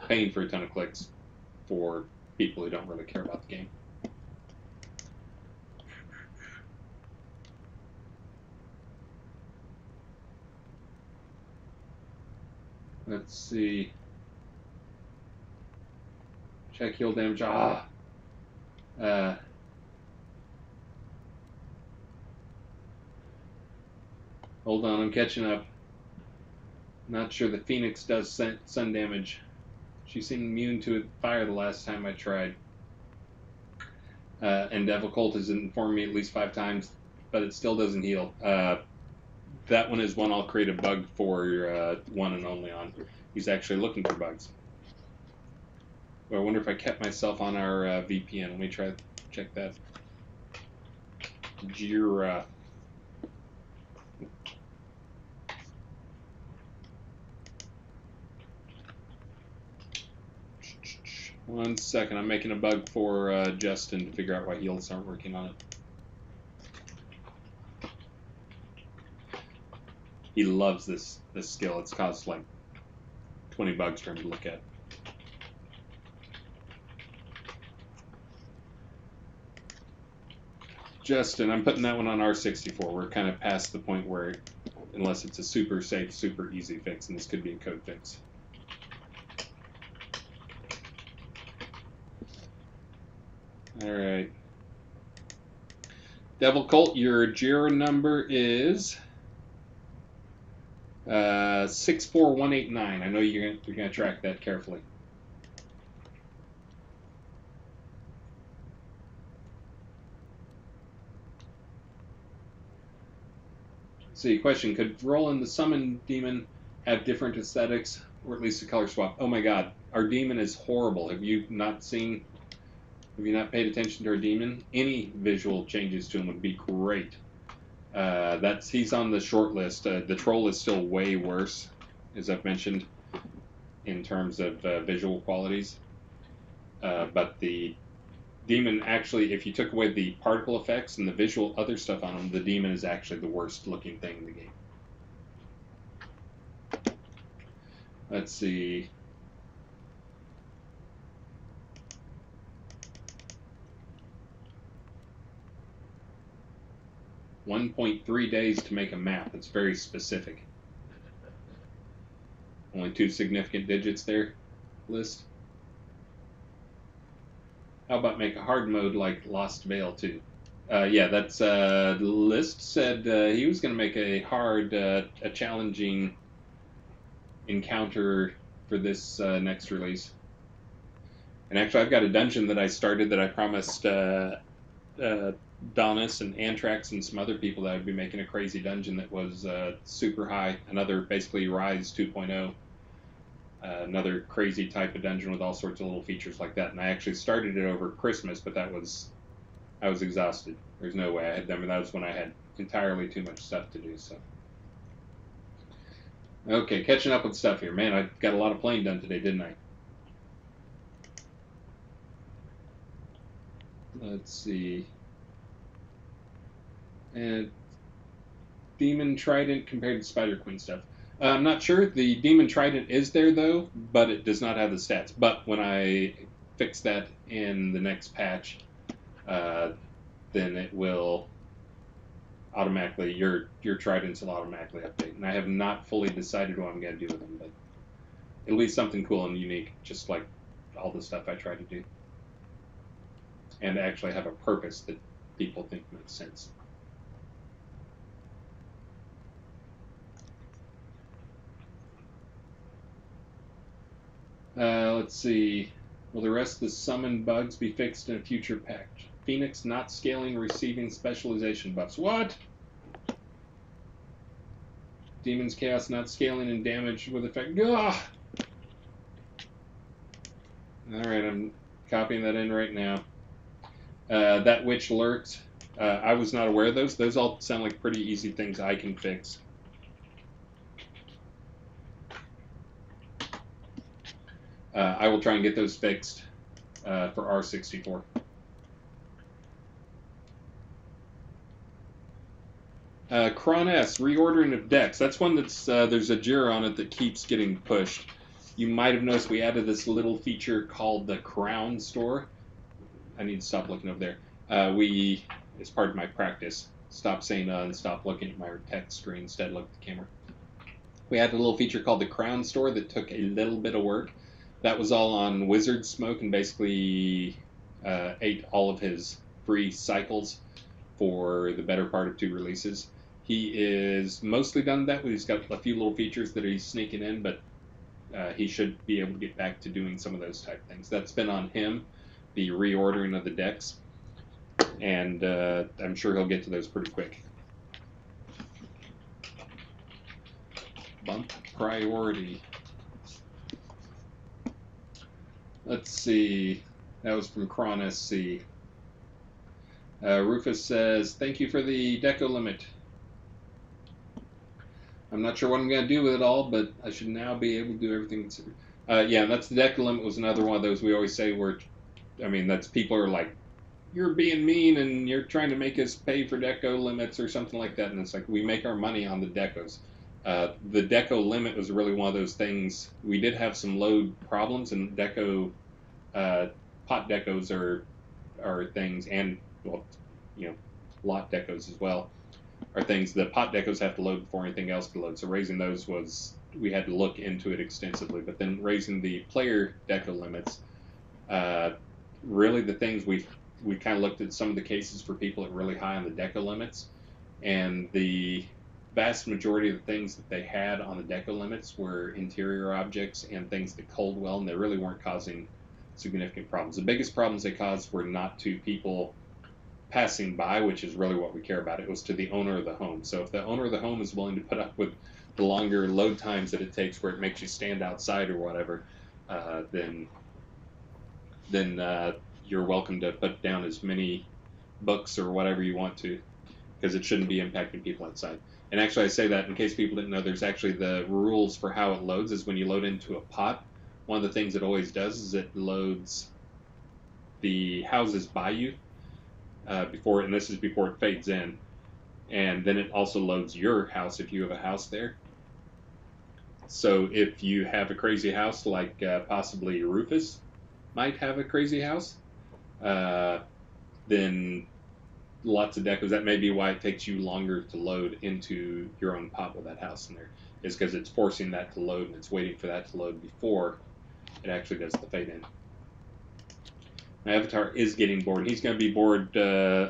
paying for a ton of clicks for people who don't really care about the game. Let's see. Check heal damage. Hold on, I'm catching up. Not sure the Phoenix does sun damage. She seemed immune to fire the last time I tried. And Devil Colt has informed me at least 5 times, but it still doesn't heal. That one is one I'll create a bug for one and only on. He's actually looking for bugs. Well, I wonder if I kept myself on our VPN. Let me try to check that. Jira. One second, I'm making a bug for Justin to figure out why heals aren't working on it. He loves this skill. It's cost like 20 bucks for him to look at. Justin, I'm putting that one on R64. We're kind of past the point where, unless it's a super safe, super easy fix, and this could be a code fix. All right. Devil Colt, your Jira number is 64189. I know you're gonna track that carefully. See, question: could Roland the Summon Demon have different aesthetics, or at least a color swap? Oh my God, our demon is horrible. Have you not paid attention to our demon? Any visual changes to him would be great. He's on the short list. The troll is still way worse, as I've mentioned, in terms of visual qualities. But the demon actually, if you took away the particle effects and the visual other stuff on him, the demon is actually the worst looking thing in the game. Let's see. $1.3 days to make a map. It's very specific. Only 2 significant digits there. list. How about make a hard mode like Lost Veil too? Yeah, that's List said he was going to make a hard, a challenging encounter for this next release. And actually, I've got a dungeon that I started that I promised Donis and Antrax and some other people that I'd be making a crazy dungeon that was super high. Another basically Rise 2.0. Another crazy type of dungeon with all sorts of little features like that. And I actually started it over Christmas, but I was exhausted. There's no way I had them, and that was when I had entirely too much stuff to do. So, okay, catching up with stuff here, man. I got a lot of playing done today, didn't I? Let's see. And Demon Trident compared to Spider Queen stuff. I'm not sure. The Demon Trident is there though, but it does not have the stats. But when I fix that in the next patch, then it will automatically your tridents will automatically update. And I have not fully decided what I'm going to do with them, but it'll be something cool and unique, just like all the stuff I try to do, and actually have a purpose that people think makes sense. Let's see. Will the rest of the summon bugs be fixed in a future patch? Phoenix not scaling, receiving specialization buffs. What? Demon's Chaos not scaling and damage with effect. Ugh! Alright, I'm copying that in right now. That Witch lurked. I was not aware of those. Those all sound like pretty easy things I can fix. I will try and get those fixed for R64. Cron-S, reordering of decks. That's one that's, there's a Jira on it that keeps getting pushed. You might have noticed we added this little feature called the Crown Store. I need to stop looking over there. It's part of my practice, stop saying and stop looking at my text screen, instead look at the camera. We added a little feature called the Crown Store that took a little bit of work. That was all on Wizard Smoke and basically ate all of his free cycles for the better part of 2 releases. He is mostly done that. He's got a few little features that he's sneaking in, but he should be able to get back to doing some of those type things. That's been on him, the reordering of the decks, and I'm sure he'll get to those pretty quick. Bump priority. Let's see. That was from Cron SC. Rufus says, thank you for the deco limit. I'm not sure what I'm going to do with it all, but I should now be able to do everything considered. Yeah, that's the deco limit was another one of those we always say where, I mean, that's people are like, you're being mean and you're trying to make us pay for deco limits or something like that. And it's like, we make our money on the decos. The deco limit was really one of those things. We did have some load problems, and deco, pot decos are things, and, well, you know, lot decos as well, are things that pot decos have to load before anything else can load. So raising those we had to look into it extensively. But then raising the player deco limits, really the things we kind of looked at some of the cases for people that are really high on the deco limits, and the vast majority of the things that they had on the deco limits were interior objects and things that cold well, and they really weren't causing significant problems. The biggest problems they caused were not to people passing by, which is really what we care about. It was to the owner of the home. So if the owner of the home is willing to put up with the longer load times that it takes where it makes you stand outside or whatever, then you're welcome to put down as many books or whatever you want to, because it shouldn't be impacting people outside. And actually, I say that in case people didn't know, there's actually the rules for how it loads is when you load into a pot, one of the things it always does is it loads the houses by you before, and this is before it fades in, and then it also loads your house if you have a house there. So if you have a crazy house, like possibly Rufus might have a crazy house, then lots of decos, that may be why it takes you longer to load into your own pot with that house in there, is because it's forcing that to load and it's waiting for that to load before It actually does the fade in. My avatar is getting bored. He's going to be bored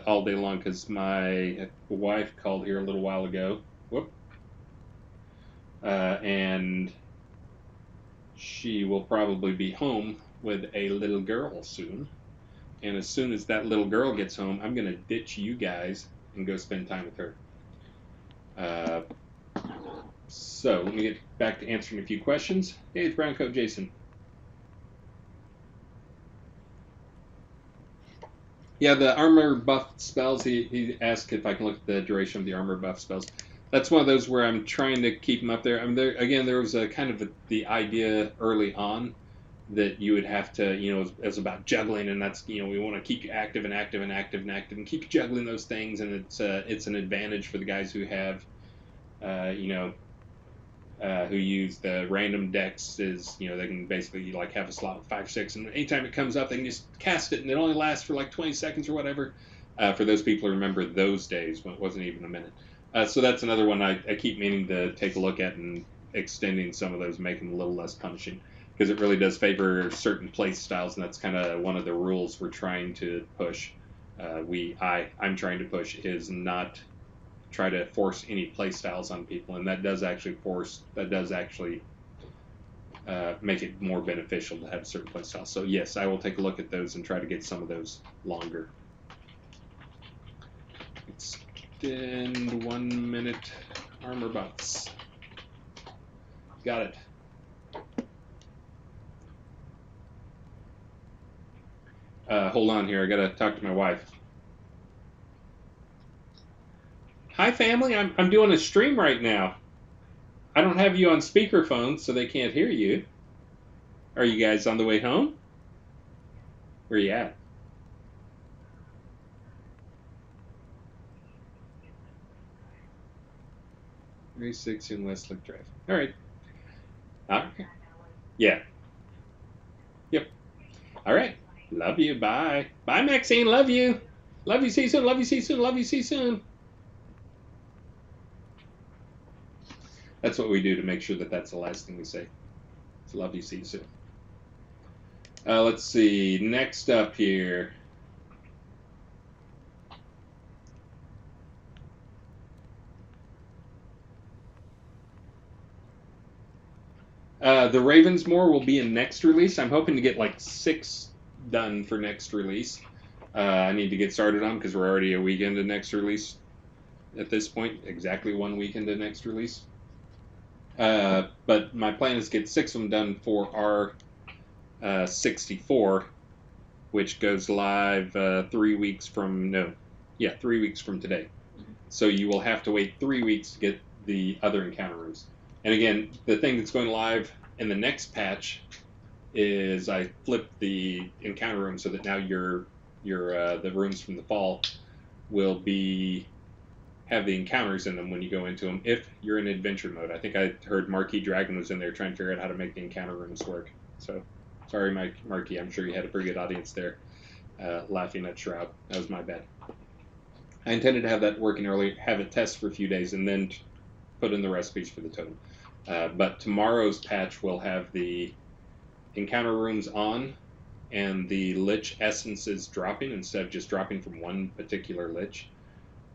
all day long because my wife called here a little while ago. Whoop. And she will probably be home with a little girl soon. And as soon as that little girl gets home, I'm going to ditch you guys and go spend time with her. So let me get back to answering a few questions. Hey, it's Brown Coat Jason. Yeah, the armor buff spells, he asked if I can look at the duration of the armor buff spells. That's one of those where I'm trying to keep them up there. I mean, there was a kind of the idea early on that you would have to, it was about juggling, and that's, we want to keep you active and active and active and active and keep you juggling those things, and it's an advantage for the guys who have, who use the random decks is, they can basically like have a slot with 5 or 6, and anytime it comes up, they can just cast it, and it only lasts for like 20 seconds or whatever. For those people who remember those days when it wasn't even a minute. So that's another one I keep meaning to take a look at, and extending some of those, make them a little less punishing, because it really does favor certain play styles, and that's kind of one of the rules we're trying to push. I'm trying to push is not try to force any play styles on people, and that does actually make it more beneficial to have certain play styles. So yes, I will take a look at those and try to get some of those longer. Extend 1 minute armor buffs. Got it. Hold on here, I gotta talk to my wife. Hi family, I'm doing a stream right now. I don't have you on speakerphone, so they can't hear you. Are you guys on the way home? Where you at? 36 in Westlake Drive. All right. Yeah. Yep. All right. Love you. Bye. Bye, Maxine. Love you. Love you. See you soon. Love you. See you soon. Love you. See you soon. That's what we do to make sure that that's the last thing we say. So love you. See you soon. Let's see. Next up here. The Ravensmore will be in next release. I'm hoping to get like 6 done for next release. I need to get started on because we're already a week into next release at this point. Exactly 1 week into next release. But my plan is to get 6 of them done for our 64, which goes live 3 weeks from 3 weeks from today. So you will have to wait 3 weeks to get the other encounter rooms. And again, the thing that's going live in the next patch is I flipped the encounter room so that now the rooms from the fall will have the encounters in them when you go into them if you're in adventure mode. I think I heard Marquis Dragon was in there trying to figure out how to make the encounter rooms work. So sorry, Marquis. I'm sure you had a pretty good audience there laughing at Shroud. That was my bad. I intended to have that working early, have it test for a few days, and then put in the recipes for the totem. But tomorrow's patch will have the encounter rooms on and the lich essences dropping instead of just dropping from one particular lich.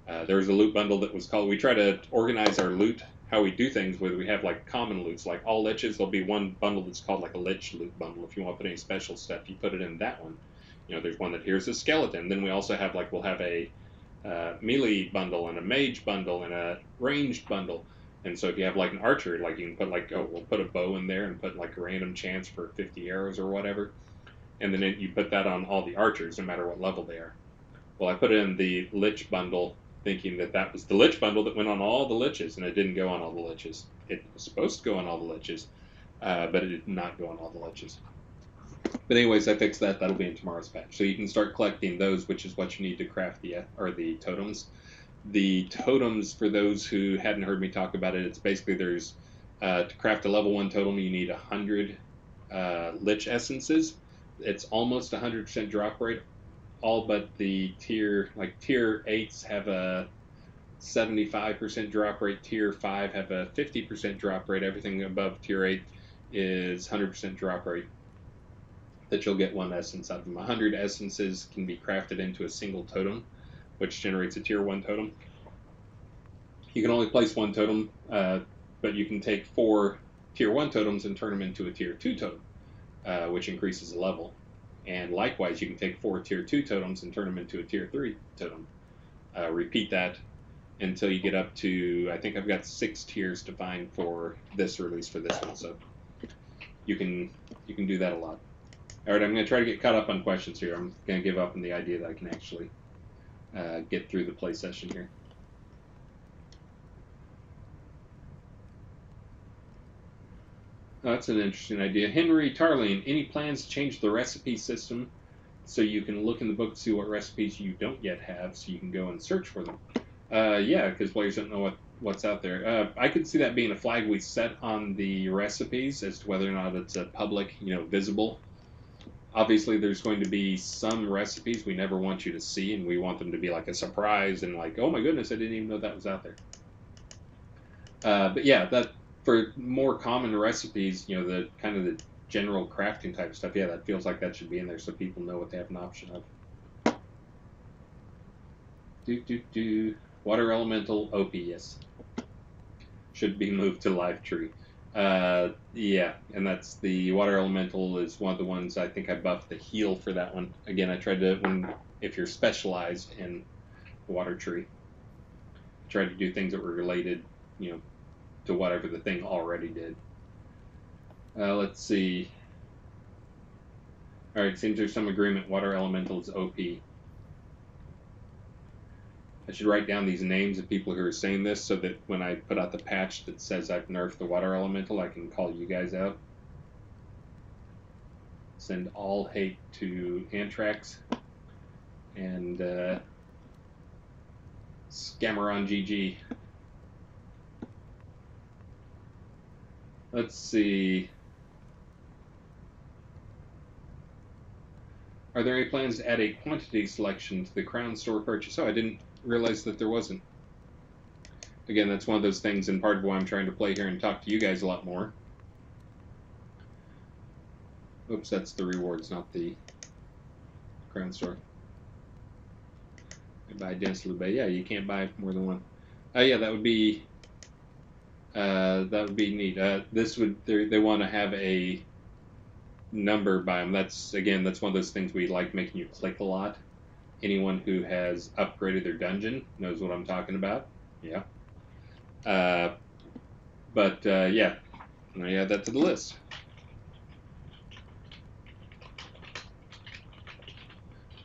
There was a loot bundle that was called, we try to organize our loot, how we do things, whether we have like common loots, like all liches, there'll be one bundle that's called like a lich loot bundle. If you want to put any special stuff, you put it in that one. There's one that here's a skeleton. Then we also have we'll have a melee bundle and a mage bundle and a ranged bundle. And so if you have like an archer, like you can put we'll put a bow in there and put like a random chance for 50 arrows or whatever. And then you put that on all the archers, no matter what level they are. Well, I put it in the lich bundle thinking that was the lich bundle that went on all the liches, and it didn't go on all the liches. It was supposed to go on all the liches, but it did not go on all the liches. But anyways, I fixed that. That'll be in tomorrow's patch. So you can start collecting those, which is what you need to craft the totems. The totems, for those who hadn't heard me talk about it, it's basically there's to craft a level 1 totem, you need 100 lich essences. It's almost 100% drop rate. All but the tier 8s have a 75% drop rate. Tier 5 have a 50% drop rate. Everything above tier 8 is 100% drop rate. that you'll get 1 essence out of them. 100 essences can be crafted into a single totem, which generates a tier 1 totem. You can only place 1 totem, but you can take 4 tier 1 totems and turn them into a tier 2 totem, which increases the level. And likewise, you can take 4 tier 2 totems and turn them into a tier 3 totem. Repeat that until you get up to, I think I've got 6 tiers defined for this release for this one, so you can do that a lot. All right, I'm going to try to get caught up on questions here. I'm going to give up on the idea that I can actually get through the play session here. Oh, that's an interesting idea. Henry Tarling, any plans to change the recipe system so you can look in the book to see what recipes you don't yet have so you can go and search for them? Yeah, because players don't know what's out there. I could see that being a flag we set on the recipes as to whether or not it's a public, visible. Obviously, there's going to be some recipes we never want you to see, and we want them to be like a surprise and like, oh my goodness, I didn't even know that was out there. But yeah, that for more common recipes, the kind of the general crafting type stuff, yeah, that feels like that should be in there so people know what they have an option of. Water elemental OP, yes. Should be moved to live tree. Yeah, and that's the water elemental is one of the ones I think I buffed the heal for that one. Again, I tried to, if you're specialized in water tree, try to do things that were related, to whatever the thing already did. Let's see. All right, seems there's some agreement. Water elemental is OP. I should write down these names of people who are saying this so that when I put out the patch that says I've nerfed the water elemental, I can call you guys out. Send all hate to Anthrax and Scammeron GG. Let's see. Are there any plans to add a quantity selection to the Crown Store purchase? Oh, I didn't realize that there wasn't. Again, that's one of those things, and part of why I'm trying to play here and talk to you guys a lot more. Oops, that's the rewards, not the Crown Store. I buy densely, but yeah, you can't buy more than one. Yeah, that would be neat. They want to have a number by them. That's one of those things we like making you click a lot. Anyone who has upgraded their dungeon knows what I'm talking about. Yeah. Yeah, I add that to the list.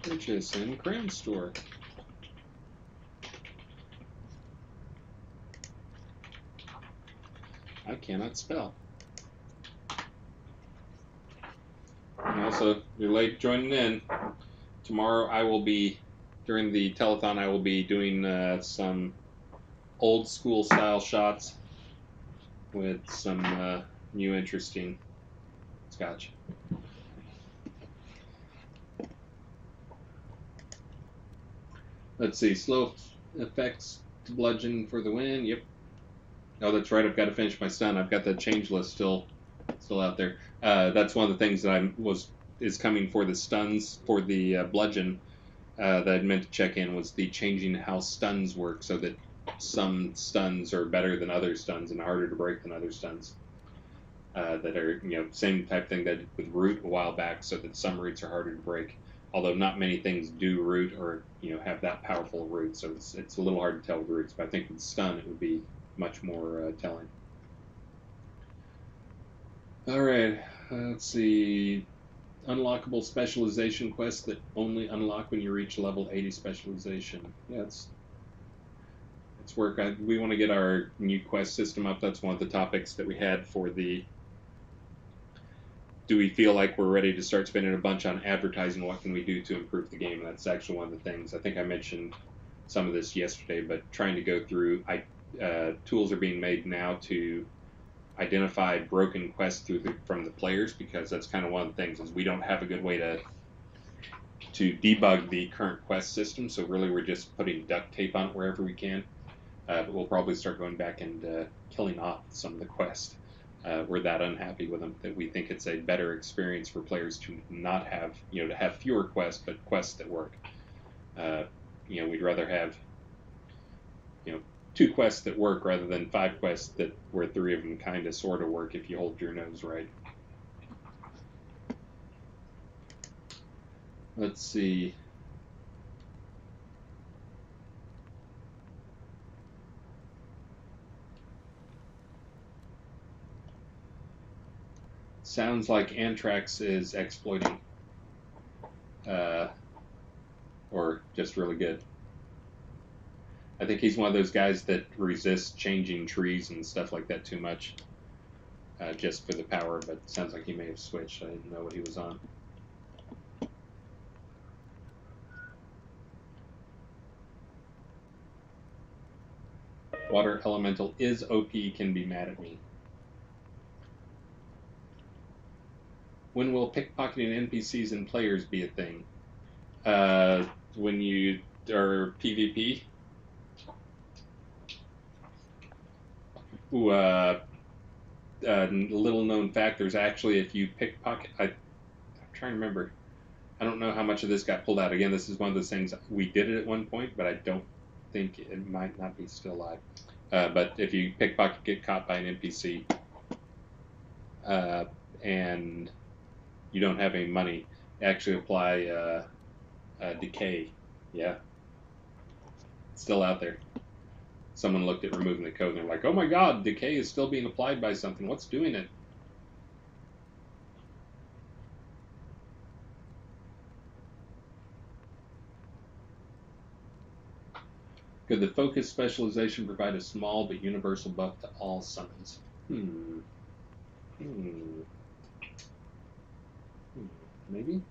Purchase in Crown Store. I cannot spell. And also, you're late joining in. Tomorrow I will be, during the telethon, I will be doing some old school style shots with some new interesting scotch. Let's see, slow effects to bludgeon for the win. Yep. Oh, that's right. I've got to finish my stun. I've got the change list still out there. That's one of the things that is coming for the stuns for the bludgeon that I'd meant to check in was the changing how stuns work, so that some stuns are better than other stuns and harder to break than other stuns. That are same type thing that I did with root a while back, so that some roots are harder to break. Although not many things do root or have that powerful root, so it's a little hard to tell with roots. But I think with stun it would be much more telling. All right, let's see. Unlockable specialization quests that only unlock when you reach level 80 specialization. Yeah, it's work. We want to get our new quest system up. That's one of the topics that we had for the. Do we feel like we're ready to start spending a bunch on advertising? What can we do to improve the game? That's actually one of the things. I think I mentioned some of this yesterday, but trying to go through. Tools are being made now to identify broken quests from the players, because that's kind of one of the things is we don't have a good way to debug the current quest system. So really, we're just putting duct tape on it wherever we can. But we'll probably start going back and killing off some of the quests. we're that unhappy with them that we think it's a better experience for players to not have, to have fewer quests, but quests that work. We'd rather have, 2 quests that work rather than 5 quests that where 3 of them kind of sort of work if you hold your nose right. Let's see. Sounds like Anthrax is exploiting, or just really good. I think he's one of those guys that resists changing trees and stuff like that too much, just for the power, but it sounds like he may have switched. I didn't know what he was on. Water Elemental is OP, can be mad at me. When will pickpocketing NPCs and players be a thing? When you are PvP. Ooh, little known fact, there's actually, if you pickpocket, I'm trying to remember. I don't know how much of this got pulled out. Again, this is one of those things, we did it at one point, but I don't think it might not be still live. But if you pickpocket, get caught by an NPC, and you don't have any money, actually apply decay. Yeah, it's still out there. Someone looked at removing the code and they're like, oh my god, decay is still being applied by something. What's doing it? Could the focus specialization provide a small but universal buff to all summons? Maybe?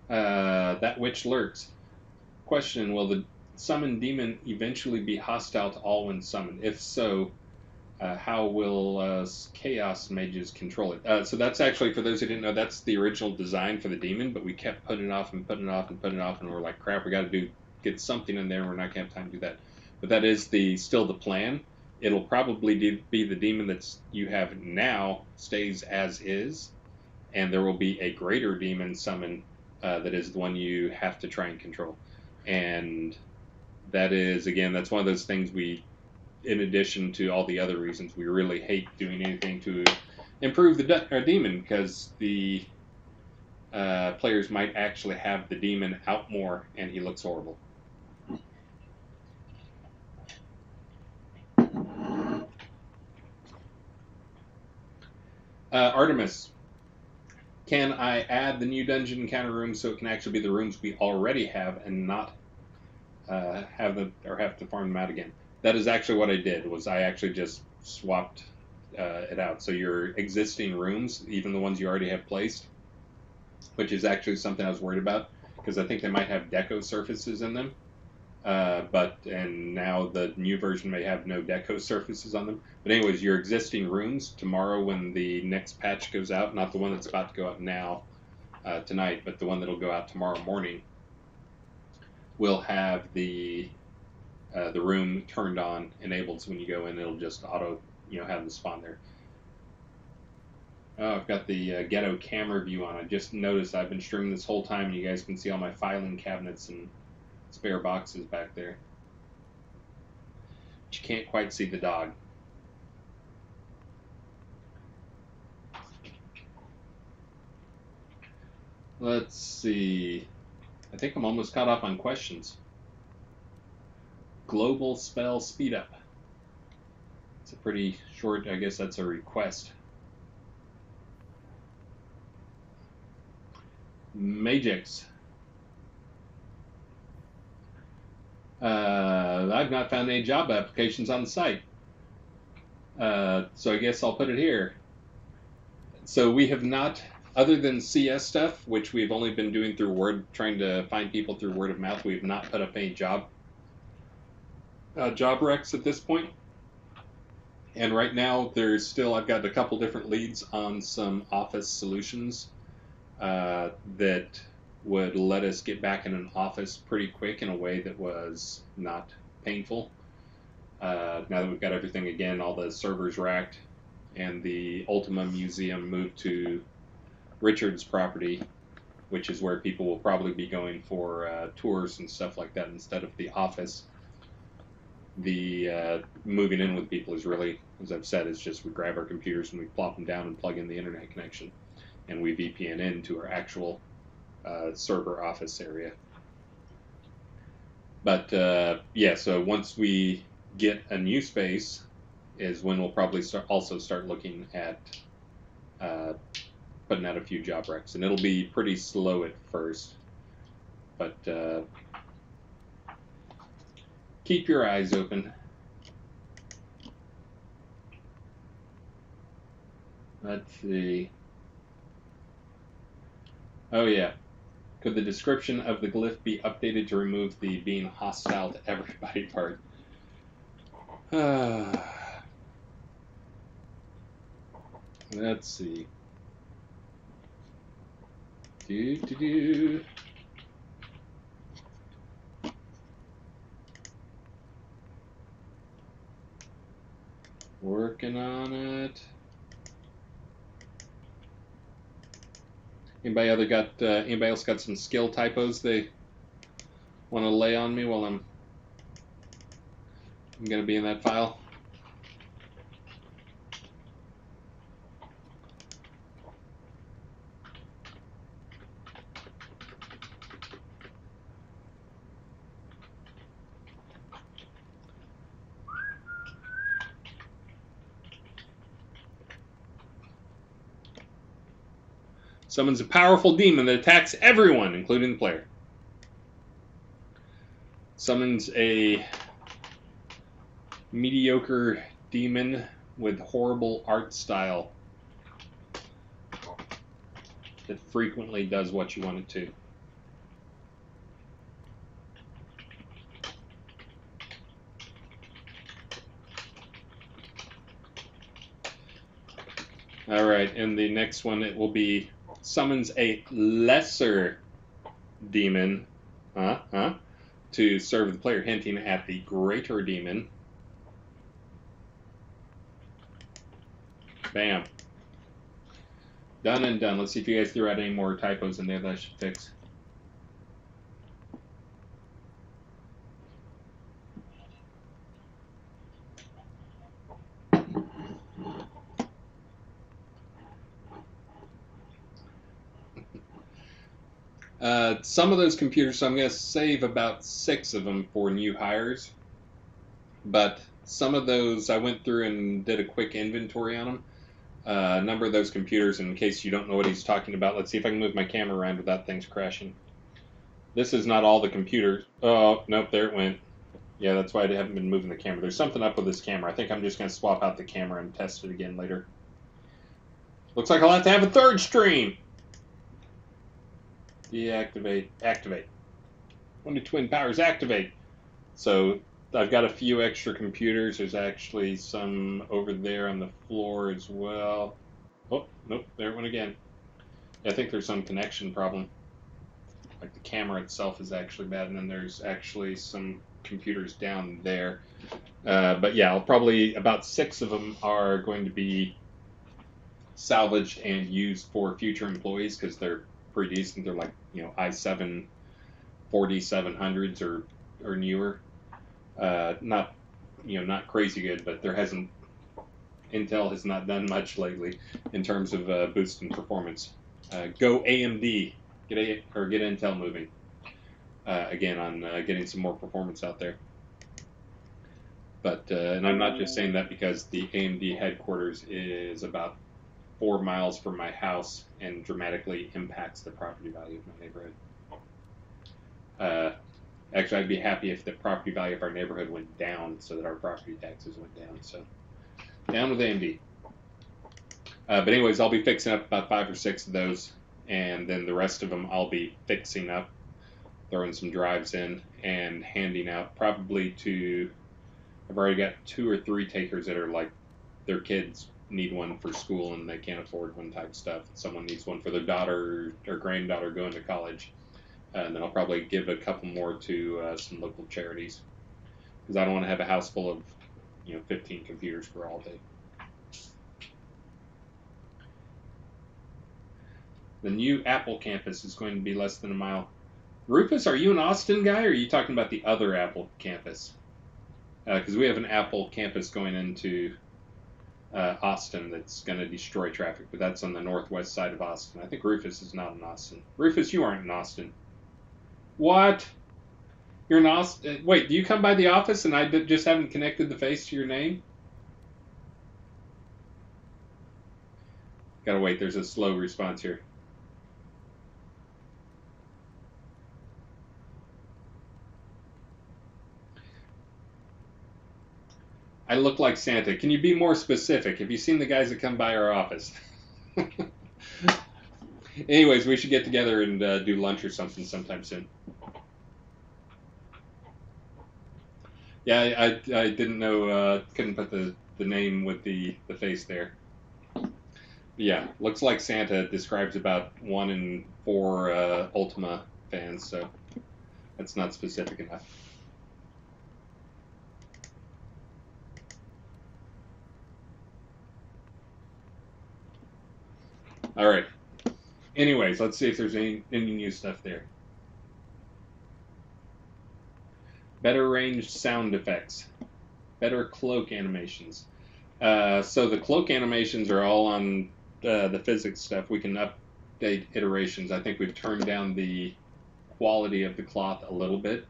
That witch lurks. Question, will the summoned demon eventually be hostile to all when summoned? If so, how will chaos mages control it? So that's actually, for those who didn't know, that's the original design for the demon, but we kept putting it off and putting it off and putting it off, and we're like, crap, we got to get something in there, and we're not going to have time to do that. But that is still the plan. It'll probably be the demon that you have now stays as is, and there will be a greater demon summon that is the one you have to try and control. And that is, again, that's one of those things in addition to all the other reasons, we really hate doing anything to improve our demon, because the players might actually have the demon out more and he looks horrible. Artemis, can I add the new dungeon encounter rooms so it can actually be the rooms we already have and not have to farm them out again? That is actually what I did. Was I actually just swapped it out. So your existing rooms, even the ones you already have placed, which is actually something I was worried about, because I think they might have deco surfaces in them. And now the new version may have no deco surfaces on them. But anyways, your existing rooms tomorrow when the next patch goes out, not the one that's about to go out now tonight, but the one that'll go out tomorrow morning, will have the room turned on, enabled, so when you go in, it'll just auto, have them spawn there. Oh, I've got the ghetto camera view on. I just noticed I've been streaming this whole time, and you guys can see all my filing cabinets and spare boxes back there. But you can't quite see the dog. Let's see. I think I'm almost caught up on questions. Global spell speed up. It's a pretty short, I guess that's a request. Magix. I've not found any job applications on the site. So I guess I'll put it here. So we have not, other than CS stuff, which we've only been doing through word, trying to find people through word of mouth, we have not put up any job recs at this point. And right now, I've got a couple different leads on some office solutions that would let us get back in an office pretty quick in a way that was not painful. Now that we've got everything again, all the servers racked, and the Ultima Museum moved to Richard's property, which is where people will probably be going for tours and stuff like that instead of the office. The moving in with people is really, as I've said, is just we grab our computers and we plop them down and plug in the internet connection, and we VPN into our actual server office area. But yeah, so once we get a new space is when we'll probably also start looking at putting out a few job recs, and it'll be pretty slow at first, but keep your eyes open. Let's see. Oh yeah. Could the description of the glyph be updated to remove the being hostile to everybody part? Let's see. Working on it. Anybody else got some skill typos they want to lay on me while I'm gonna be in that file? Summons a powerful demon that attacks everyone, including the player. Summons a mediocre demon with horrible art style that frequently does what you want it to. All right, and the next one, it will be summons a lesser demon to serve the player, hinting at the greater demon. Bam. Done and done. Let's see if you guys threw out any more typos in there that I should fix. Some of those computers, so I'm going to save about 6 of them for new hires. But some of those, I went through and did a quick inventory on them. A number of those computers, in case you don't know what he's talking about, let's see if I can move my camera around without things crashing. This is not all the computers. Oh, nope, there it went. Yeah, that's why I haven't been moving the camera. There's something up with this camera. I think I'm just going to swap out the camera and test it again later. Looks like I'll have to have a third stream. Deactivate. Activate. When do twin powers activate? So I've got a few extra computers. There's actually some over there on the floor as well. Oh, nope, there it went again. I think there's some connection problem. Like the camera itself is actually bad, and then there's actually some computers down there. But yeah, probably about 6 of them are going to be salvaged and used for future employees because they're pretty decent. They're like, i7 4700s or newer. Not crazy good, but Intel has not done much lately in terms of boosting performance. Go AMD, get Intel moving again on getting some more performance out there. But and I'm not just saying that because the AMD headquarters is about 4 miles from my house and dramatically impacts the property value of my neighborhood. Actually, I'd be happy if the property value of our neighborhood went down so that our property taxes went down. So, down with AMD. But anyways, I'll be fixing up about 5 or 6 of those, and then the rest of them I'll be fixing up, throwing some drives in, and handing out probably to... I've already got 2 or 3 takers that are like, their kids need one for school and they can't afford one type stuff. Someone needs one for their daughter or granddaughter going to college. And then I'll probably give a couple more to some local charities. Because I don't want to have a house full of 15 computers for all day. The new Apple campus is going to be less than a mile. Rufus, are you an Austin guy, or are you talking about the other Apple campus? Because we have an Apple campus going into Austin that's going to destroy traffic, but that's on the northwest side of Austin. I think Rufus is not in Austin. Rufus, you aren't in Austin. What? You're in Austin? Wait, do you come by the office and I just haven't connected the face to your name? Gotta wait, there's a slow response here. I look like Santa. Can you be more specific? Have you seen the guys that come by our office? Anyways, we should get together and do lunch or something sometime soon. Yeah, I didn't know, couldn't put the name with the face there. Yeah, looks like Santa describes about 1 in 4 Ultima fans, so that's not specific enough. All right. Anyways, let's see if there's any new stuff there. Better ranged sound effects. Better cloak animations. So the cloak animations are all on the physics stuff. We can update iterations. I think we've turned down the quality of the cloth a little bit.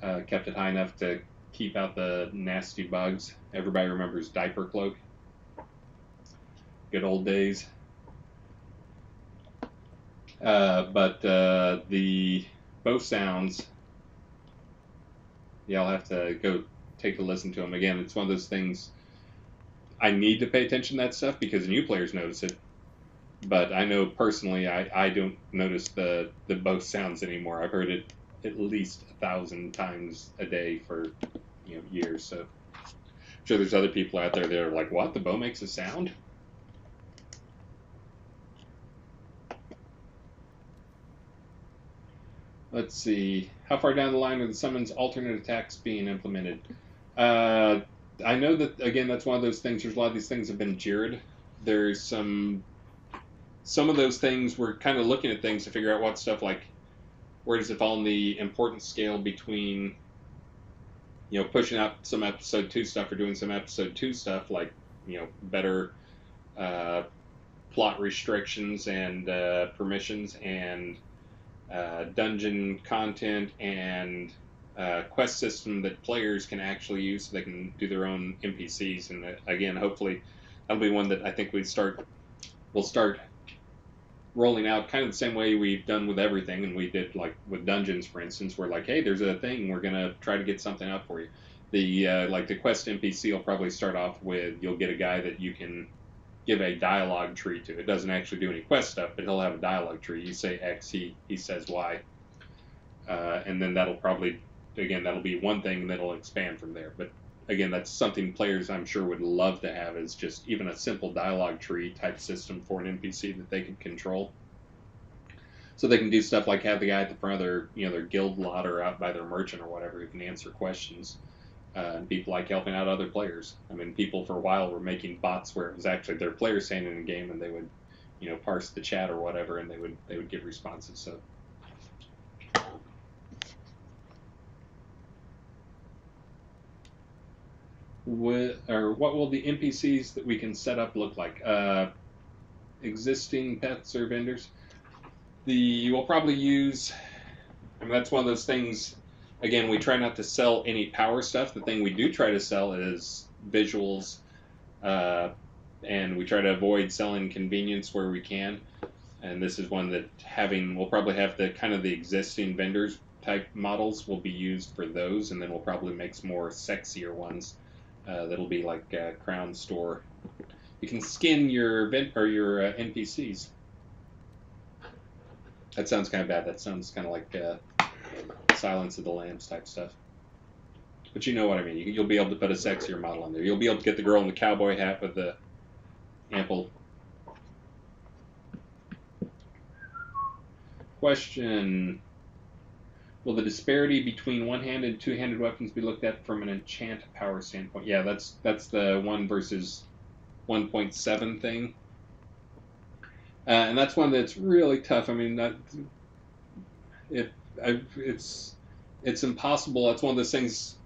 Kept it high enough to keep out the nasty bugs. Everybody remembers diaper cloak. Good old days. But the both sounds, yeah, I'll have to go take a listen to them again. It's one of those things I need to pay attention to that stuff because new players notice it. But I know personally I don't notice the both sounds anymore. I've heard it at least 1,000 times a day for years. So I'm sure there's other people out there that are like, "What? The bow makes a sound?" Let's see. How far down the line are the summons alternate attacks being implemented? I know that, again, that's one of those things. There's a lot of these things have been tiered. There's some of those things we're kind of looking at things to figure out what stuff, like, where does it fall in the importance scale between, pushing out some episode 2 stuff or doing some episode 2 stuff, like, better plot restrictions and permissions and dungeon content and quest system that players can actually use so they can do their own NPCs. And again, hopefully that'll be one that I think we'll start rolling out kind of the same way we've done with everything. And we did, like with dungeons, for instance, we're like, hey, there's a thing, we're going to try to get something out for you. The quest NPC will probably start off with, you'll get a guy that you can give a dialogue tree to. It doesn't actually do any quest stuff, but he'll have a dialogue tree. You say X, he says Y. And then that'll be one thing that'll expand from there. But again, that's something players I'm sure would love to have, is just even a simple dialogue tree type system for an NPC that they can control. So they can do stuff like have the guy at the front of their guild lot or out by their merchant or whatever who can answer questions. And people like helping out other players. I mean, people for a while were making bots where it was actually their players saying in a game, and they would, parse the chat or whatever, and they would give responses. So, what will the NPCs that we can set up look like? Existing pets or vendors? We'll probably use. I mean, that's one of those things. Again, we try not to sell any power stuff. The thing we do try to sell is visuals, and we try to avoid selling convenience where we can. And this is one that we'll probably have the existing vendors type models will be used for those, and then we'll probably make some more sexier ones that'll be like Crown Store. You can skin your NPCs. That sounds kind of bad. That sounds kind of like Silence of the Lambs type stuff. But you know what I mean. You'll be able to put a sexier model on there. You'll be able to get the girl in the cowboy hat with the ample. Question. Will the disparity between one-handed and two-handed weapons be looked at from an enchant power standpoint? Yeah, that's the 1 versus 1.7 thing. And that's one that's really tough. I mean, it's impossible. That's one of those things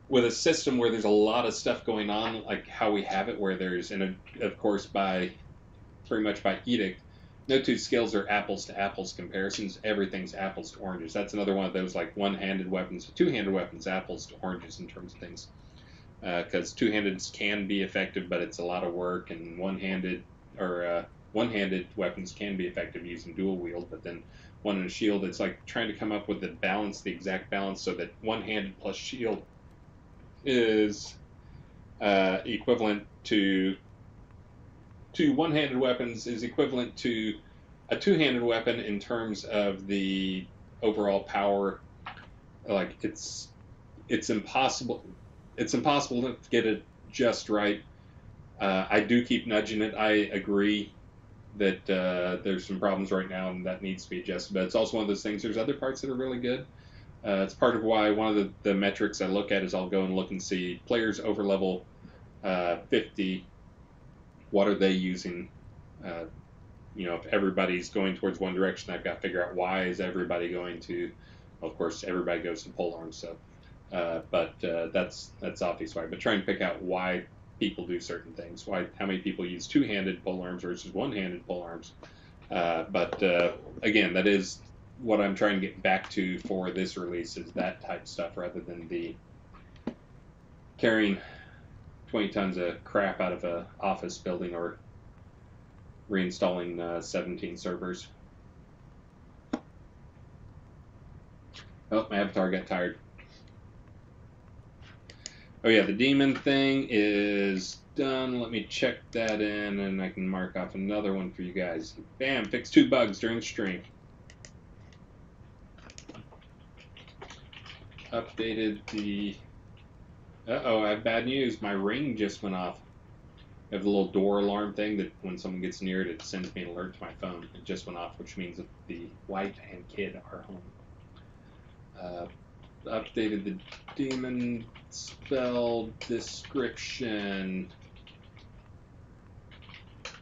with a system where there's a lot of stuff going on, like how we have it, where there's, and of course by pretty much by edict, no two skills are apples to apples comparisons. Everything's apples to oranges. That's another one of those like one-handed weapons, two-handed weapons, apples to oranges in terms of things. Because two-handed can be effective, but it's a lot of work, and one-handed weapons can be effective using dual wield, but then one in a shield, it's like trying to come up with the balance, the exact balance, so that one-handed plus shield is equivalent to one-handed weapons is equivalent to a two-handed weapon in terms of the overall power. Like it's impossible. It's impossible to get it just right. I do keep nudging it. I agree that there's some problems right now and that needs to be adjusted. But it's also one of those things. There's other parts that are really good. It's part of why one of the metrics I look at is I'll go and look and see players over level 50. What are they using? If everybody's going towards one direction, I've got to figure out why is everybody going to. Well, of course, everybody goes to pole arms, so. But that's obvious why. But try and pick out why people do certain things. How many people use two-handed pole arms versus one-handed pole arms. But again, that is what I'm trying to get back to for this release is that type of stuff rather than the carrying 20 tons of crap out of an office building or reinstalling 17 servers. Oh, my avatar got tired. Oh yeah, the demon thing is done. Let me check that in, and I can mark off another one for you guys. Bam! Fixed 2 bugs during the stream. Updated the... Uh-oh, I have bad news. My ring just went off. I have a little door alarm thing that when someone gets near it, it sends me an alert to my phone. It just went off, which means that the wife and kid are home. Updated the demon spell description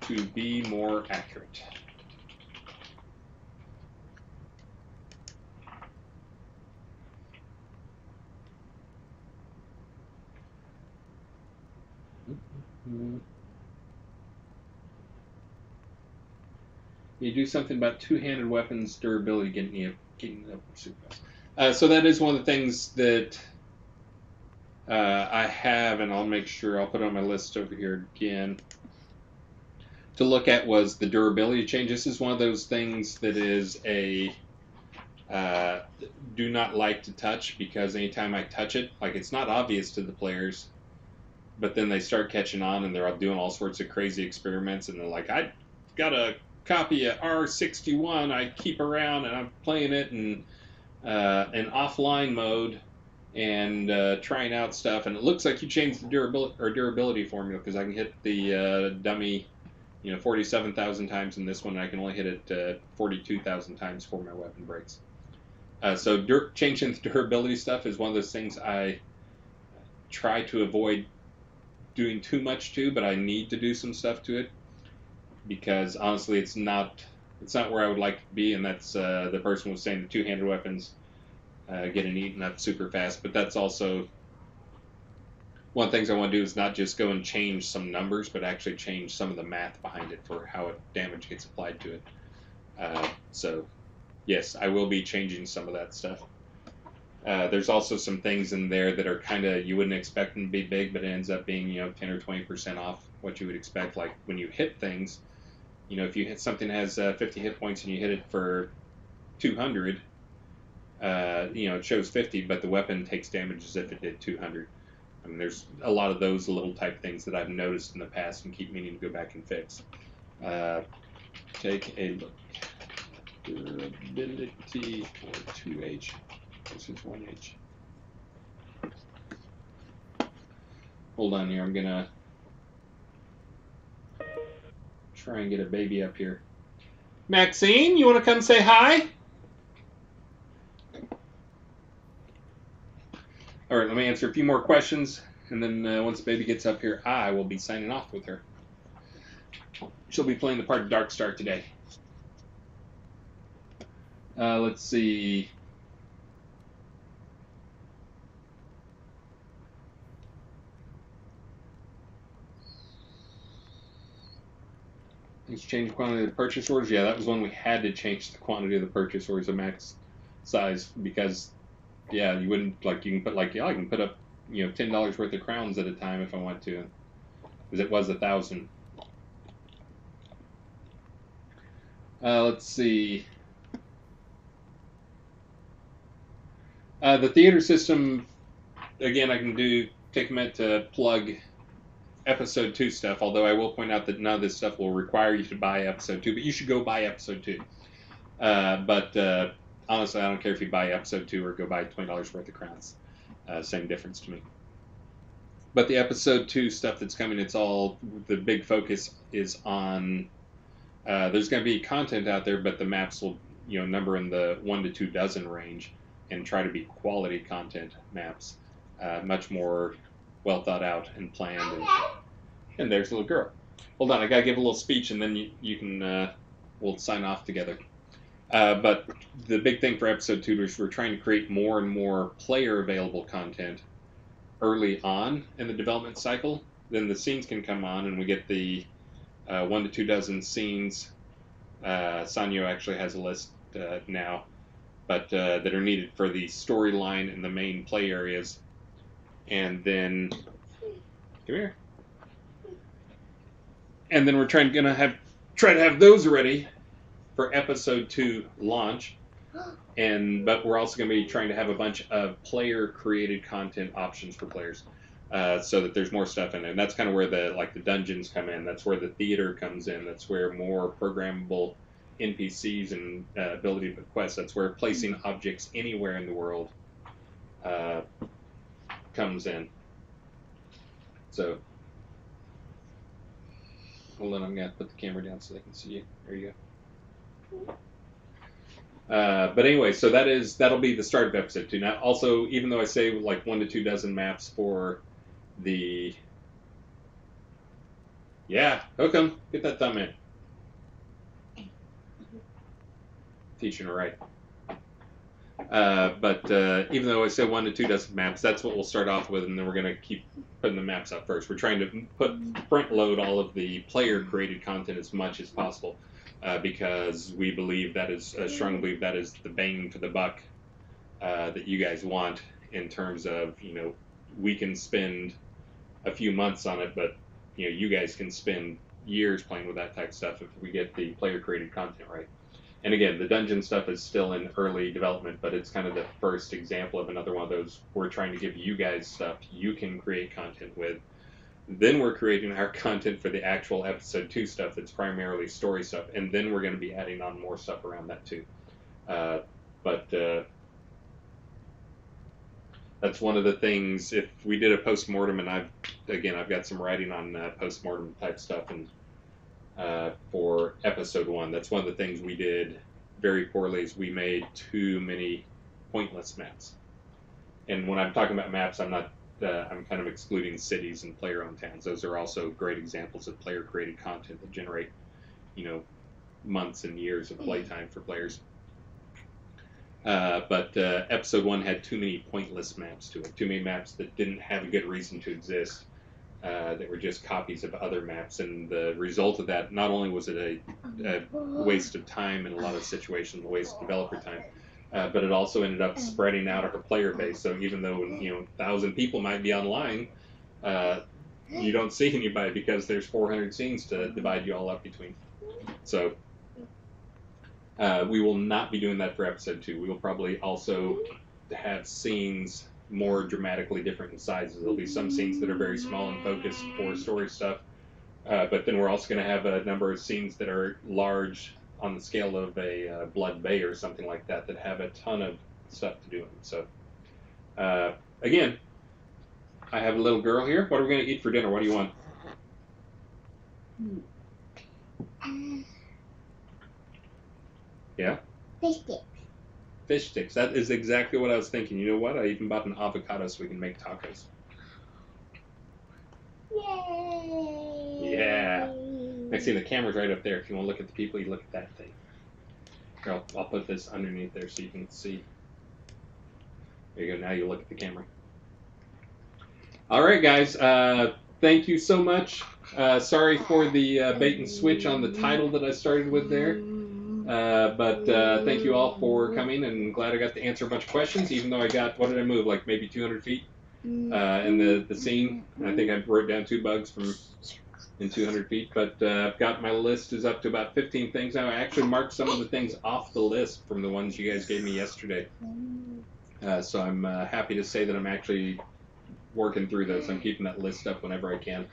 to be more accurate. You do something about two-handed weapons durability getting up super fast. So that is one of the things that I have, and I'll make sure I'll put it on my list over here again to look at was the durability change. This is one of those things that is a do not like to touch because anytime I touch it, like it's not obvious to the players, but then they start catching on and they're all doing all sorts of crazy experiments and they're like, I got a copy of R61 I keep around and I'm playing it in offline mode and trying out stuff, and it looks like you changed the durability formula because I can hit the dummy 47,000 times in this one, and I can only hit it 42,000 times before my weapon breaks. So changing the durability stuff is one of those things I try to avoid doing too much to, but I need to do some stuff to it because honestly, it's not where I would like to be, and that's the person was saying the two-handed weapons getting eaten up super fast, but that's also one of the things I want to do is not just go and change some numbers, but actually change some of the math behind it for how damage gets applied to it. So, yes, I will be changing some of that stuff. There's also some things in there that are kind of, you wouldn't expect them to be big, but it ends up being, 10 or 20% off what you would expect. Like when you hit things, if you hit something that has 50 hit points and you hit it for 200, it shows 50, but the weapon takes damage as if it did 200. I mean, there's a lot of those little type things that I've noticed in the past and keep meaning to go back and fix. Take a look. Durability for 2H versus 1H. Hold on here. I'm going to try and get a baby up here. Maxine, you want to come say hi? All right, let me answer a few more questions, and then once baby gets up here, I will be signing off with her. She'll be playing the part of Dark Star today. Let's see. Let's change the quantity of the purchase orders. Yeah, that was when we had to change the quantity of the purchase orders, the max size, because yeah, you wouldn't like you can put like I can put up $10 worth of crowns at a time if I want to, because it was 1,000. Let's see. The theater system, again, I can take a minute to plug episode 2 stuff, although I will point out that none of this stuff will require you to buy episode 2, but you should go buy episode 2. But honestly, I don't care if you buy episode 2 or go buy $20 worth of crowns. Same difference to me. But the episode 2 stuff that's coming, it's all, the big focus is on, there's going to be content out there, but the maps will, number in the 1 to 2 dozen range and try to be quality content maps. Much more well thought out and planned. And there's the little girl. Hold on, I gotta give a little speech, and then you can we'll sign off together. But the big thing for episode 2 is we're trying to create more and more player available content early on in the development cycle. Then the scenes can come on, and we get the 1 to 2 dozen scenes. Sanyo actually has a list now, but that are needed for the storyline and the main play areas. And then, come here. And then we're try to have those ready for episode 2 launch. But we're also going to be trying to have a bunch of player created content options for players, so that there's more stuff in there. And that's kind of where the dungeons come in. That's where the theater comes in. That's where more programmable NPCs and ability to quests. That's where placing objects anywhere in the world comes in. So, hold on, I'm going to put the camera down so they can see you. There you go. But anyway, so that'll be the start of episode 2. Now, also, even though I say 1 to 2 dozen maps for the... Yeah, Hookem, get that thumb in. Teaching her right. But even though I say 1 to 2 dozen maps, that's what we'll start off with, and then we're going to keep putting the maps up first. We're trying to front load all of the player-created content as much as possible, because we believe that is, strongly believe that is the bang for the buck that you guys want, in terms of, we can spend a few months on it, but, you guys can spend years playing with that type of stuff if we get the player-created content right. And again, the dungeon stuff is still in early development, but it's kind of the first example of another one of those. We're trying to give you guys stuff you can create content with. Then we're creating our content for the actual episode 2 stuff that's primarily story stuff, and then we're going to be adding on more stuff around that too. But that's one of the things. If we did a post-mortem, and I've got some writing on post-mortem type stuff, and for episode 1, that's one of the things we did very poorly, is we made too many pointless maps. And when I'm talking about maps, I'm not I'm kind of excluding cities and player-owned towns. Those are also great examples of player-created content that generate, months and years of playtime for players. But episode 1 had too many pointless maps to it. Too many maps that didn't have a good reason to exist. That were just copies of other maps, and the result of that, not only was it a waste of time in a lot of situations, a waste of developer time, but it also ended up spreading out our player base. So even though 1,000 people might be online, you don't see anybody because there's 400 scenes to divide you all up between. So we will not be doing that for episode 2. We will probably also have scenes more dramatically different in sizes. There'll be some scenes that are very small and focused for story stuff, but then we're also going to have a number of scenes that are large on the scale of a Blood Bay or something like that have a ton of stuff to do in. So again, I have a little girl here. What are we going to eat for dinner? What do you want? Yeah? Biscuits. fish sticks. That is exactly what I was thinking. You know what? I even bought an avocado so we can make tacos. Yay! Yeah. Next thing, the camera's right up there. If you want to look at the people, you look at that thing. Here, I'll put this underneath there so you can see. There you go. Now you look at the camera. All right, guys. Thank you so much. Sorry for the bait and switch on the title that I started with there. But thank you all for coming, and glad I got to answer a bunch of questions, even though I got, what did I move, like maybe 200 feet in the scene. I think I wrote down 2 bugs in 200 feet, but I've got my list is up to about 15 things now. I actually marked some of the things off the list from the ones you guys gave me yesterday. So I'm happy to say that I'm actually working through those. I'm keeping that list up whenever I can,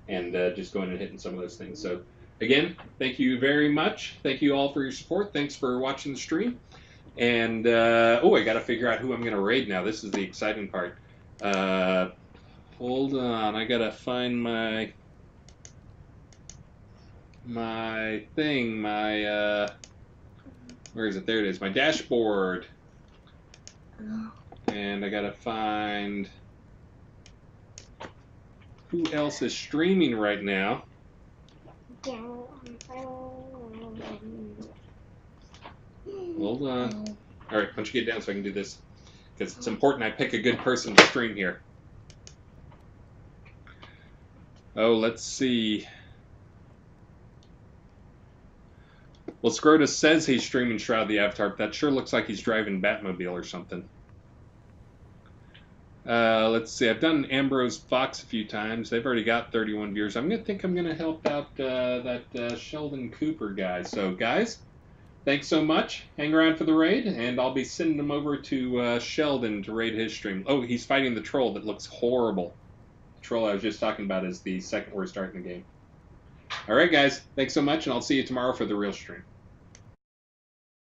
and just going and hitting some of those things. So again, thank you very much. Thank you all for your support. Thanks for watching the stream. And I got to figure out who I'm going to raid now. This is the exciting part. Hold on, I got to find my thing, where is it? There it is, my dashboard. And I got to find who else is streaming right now. Hold on. All right, why don't you get down so I can do this? Because it's important I pick a good person to stream here. Oh, let's see. Well, Scrotus says he's streaming Shroud the Avatar, but that sure looks like he's driving Batmobile or something. Let's see. I've done Ambrose Fox a few times. They've already got 31 viewers. I'm going to help out that Sheldon Cooper guy. So, guys, thanks so much. Hang around for the raid, and I'll be sending them over to Sheldon to raid his stream. Oh, he's fighting the troll that looks horrible. The troll I was just talking about is the second we're starting the game. All right, guys. Thanks so much, and I'll see you tomorrow for the real stream.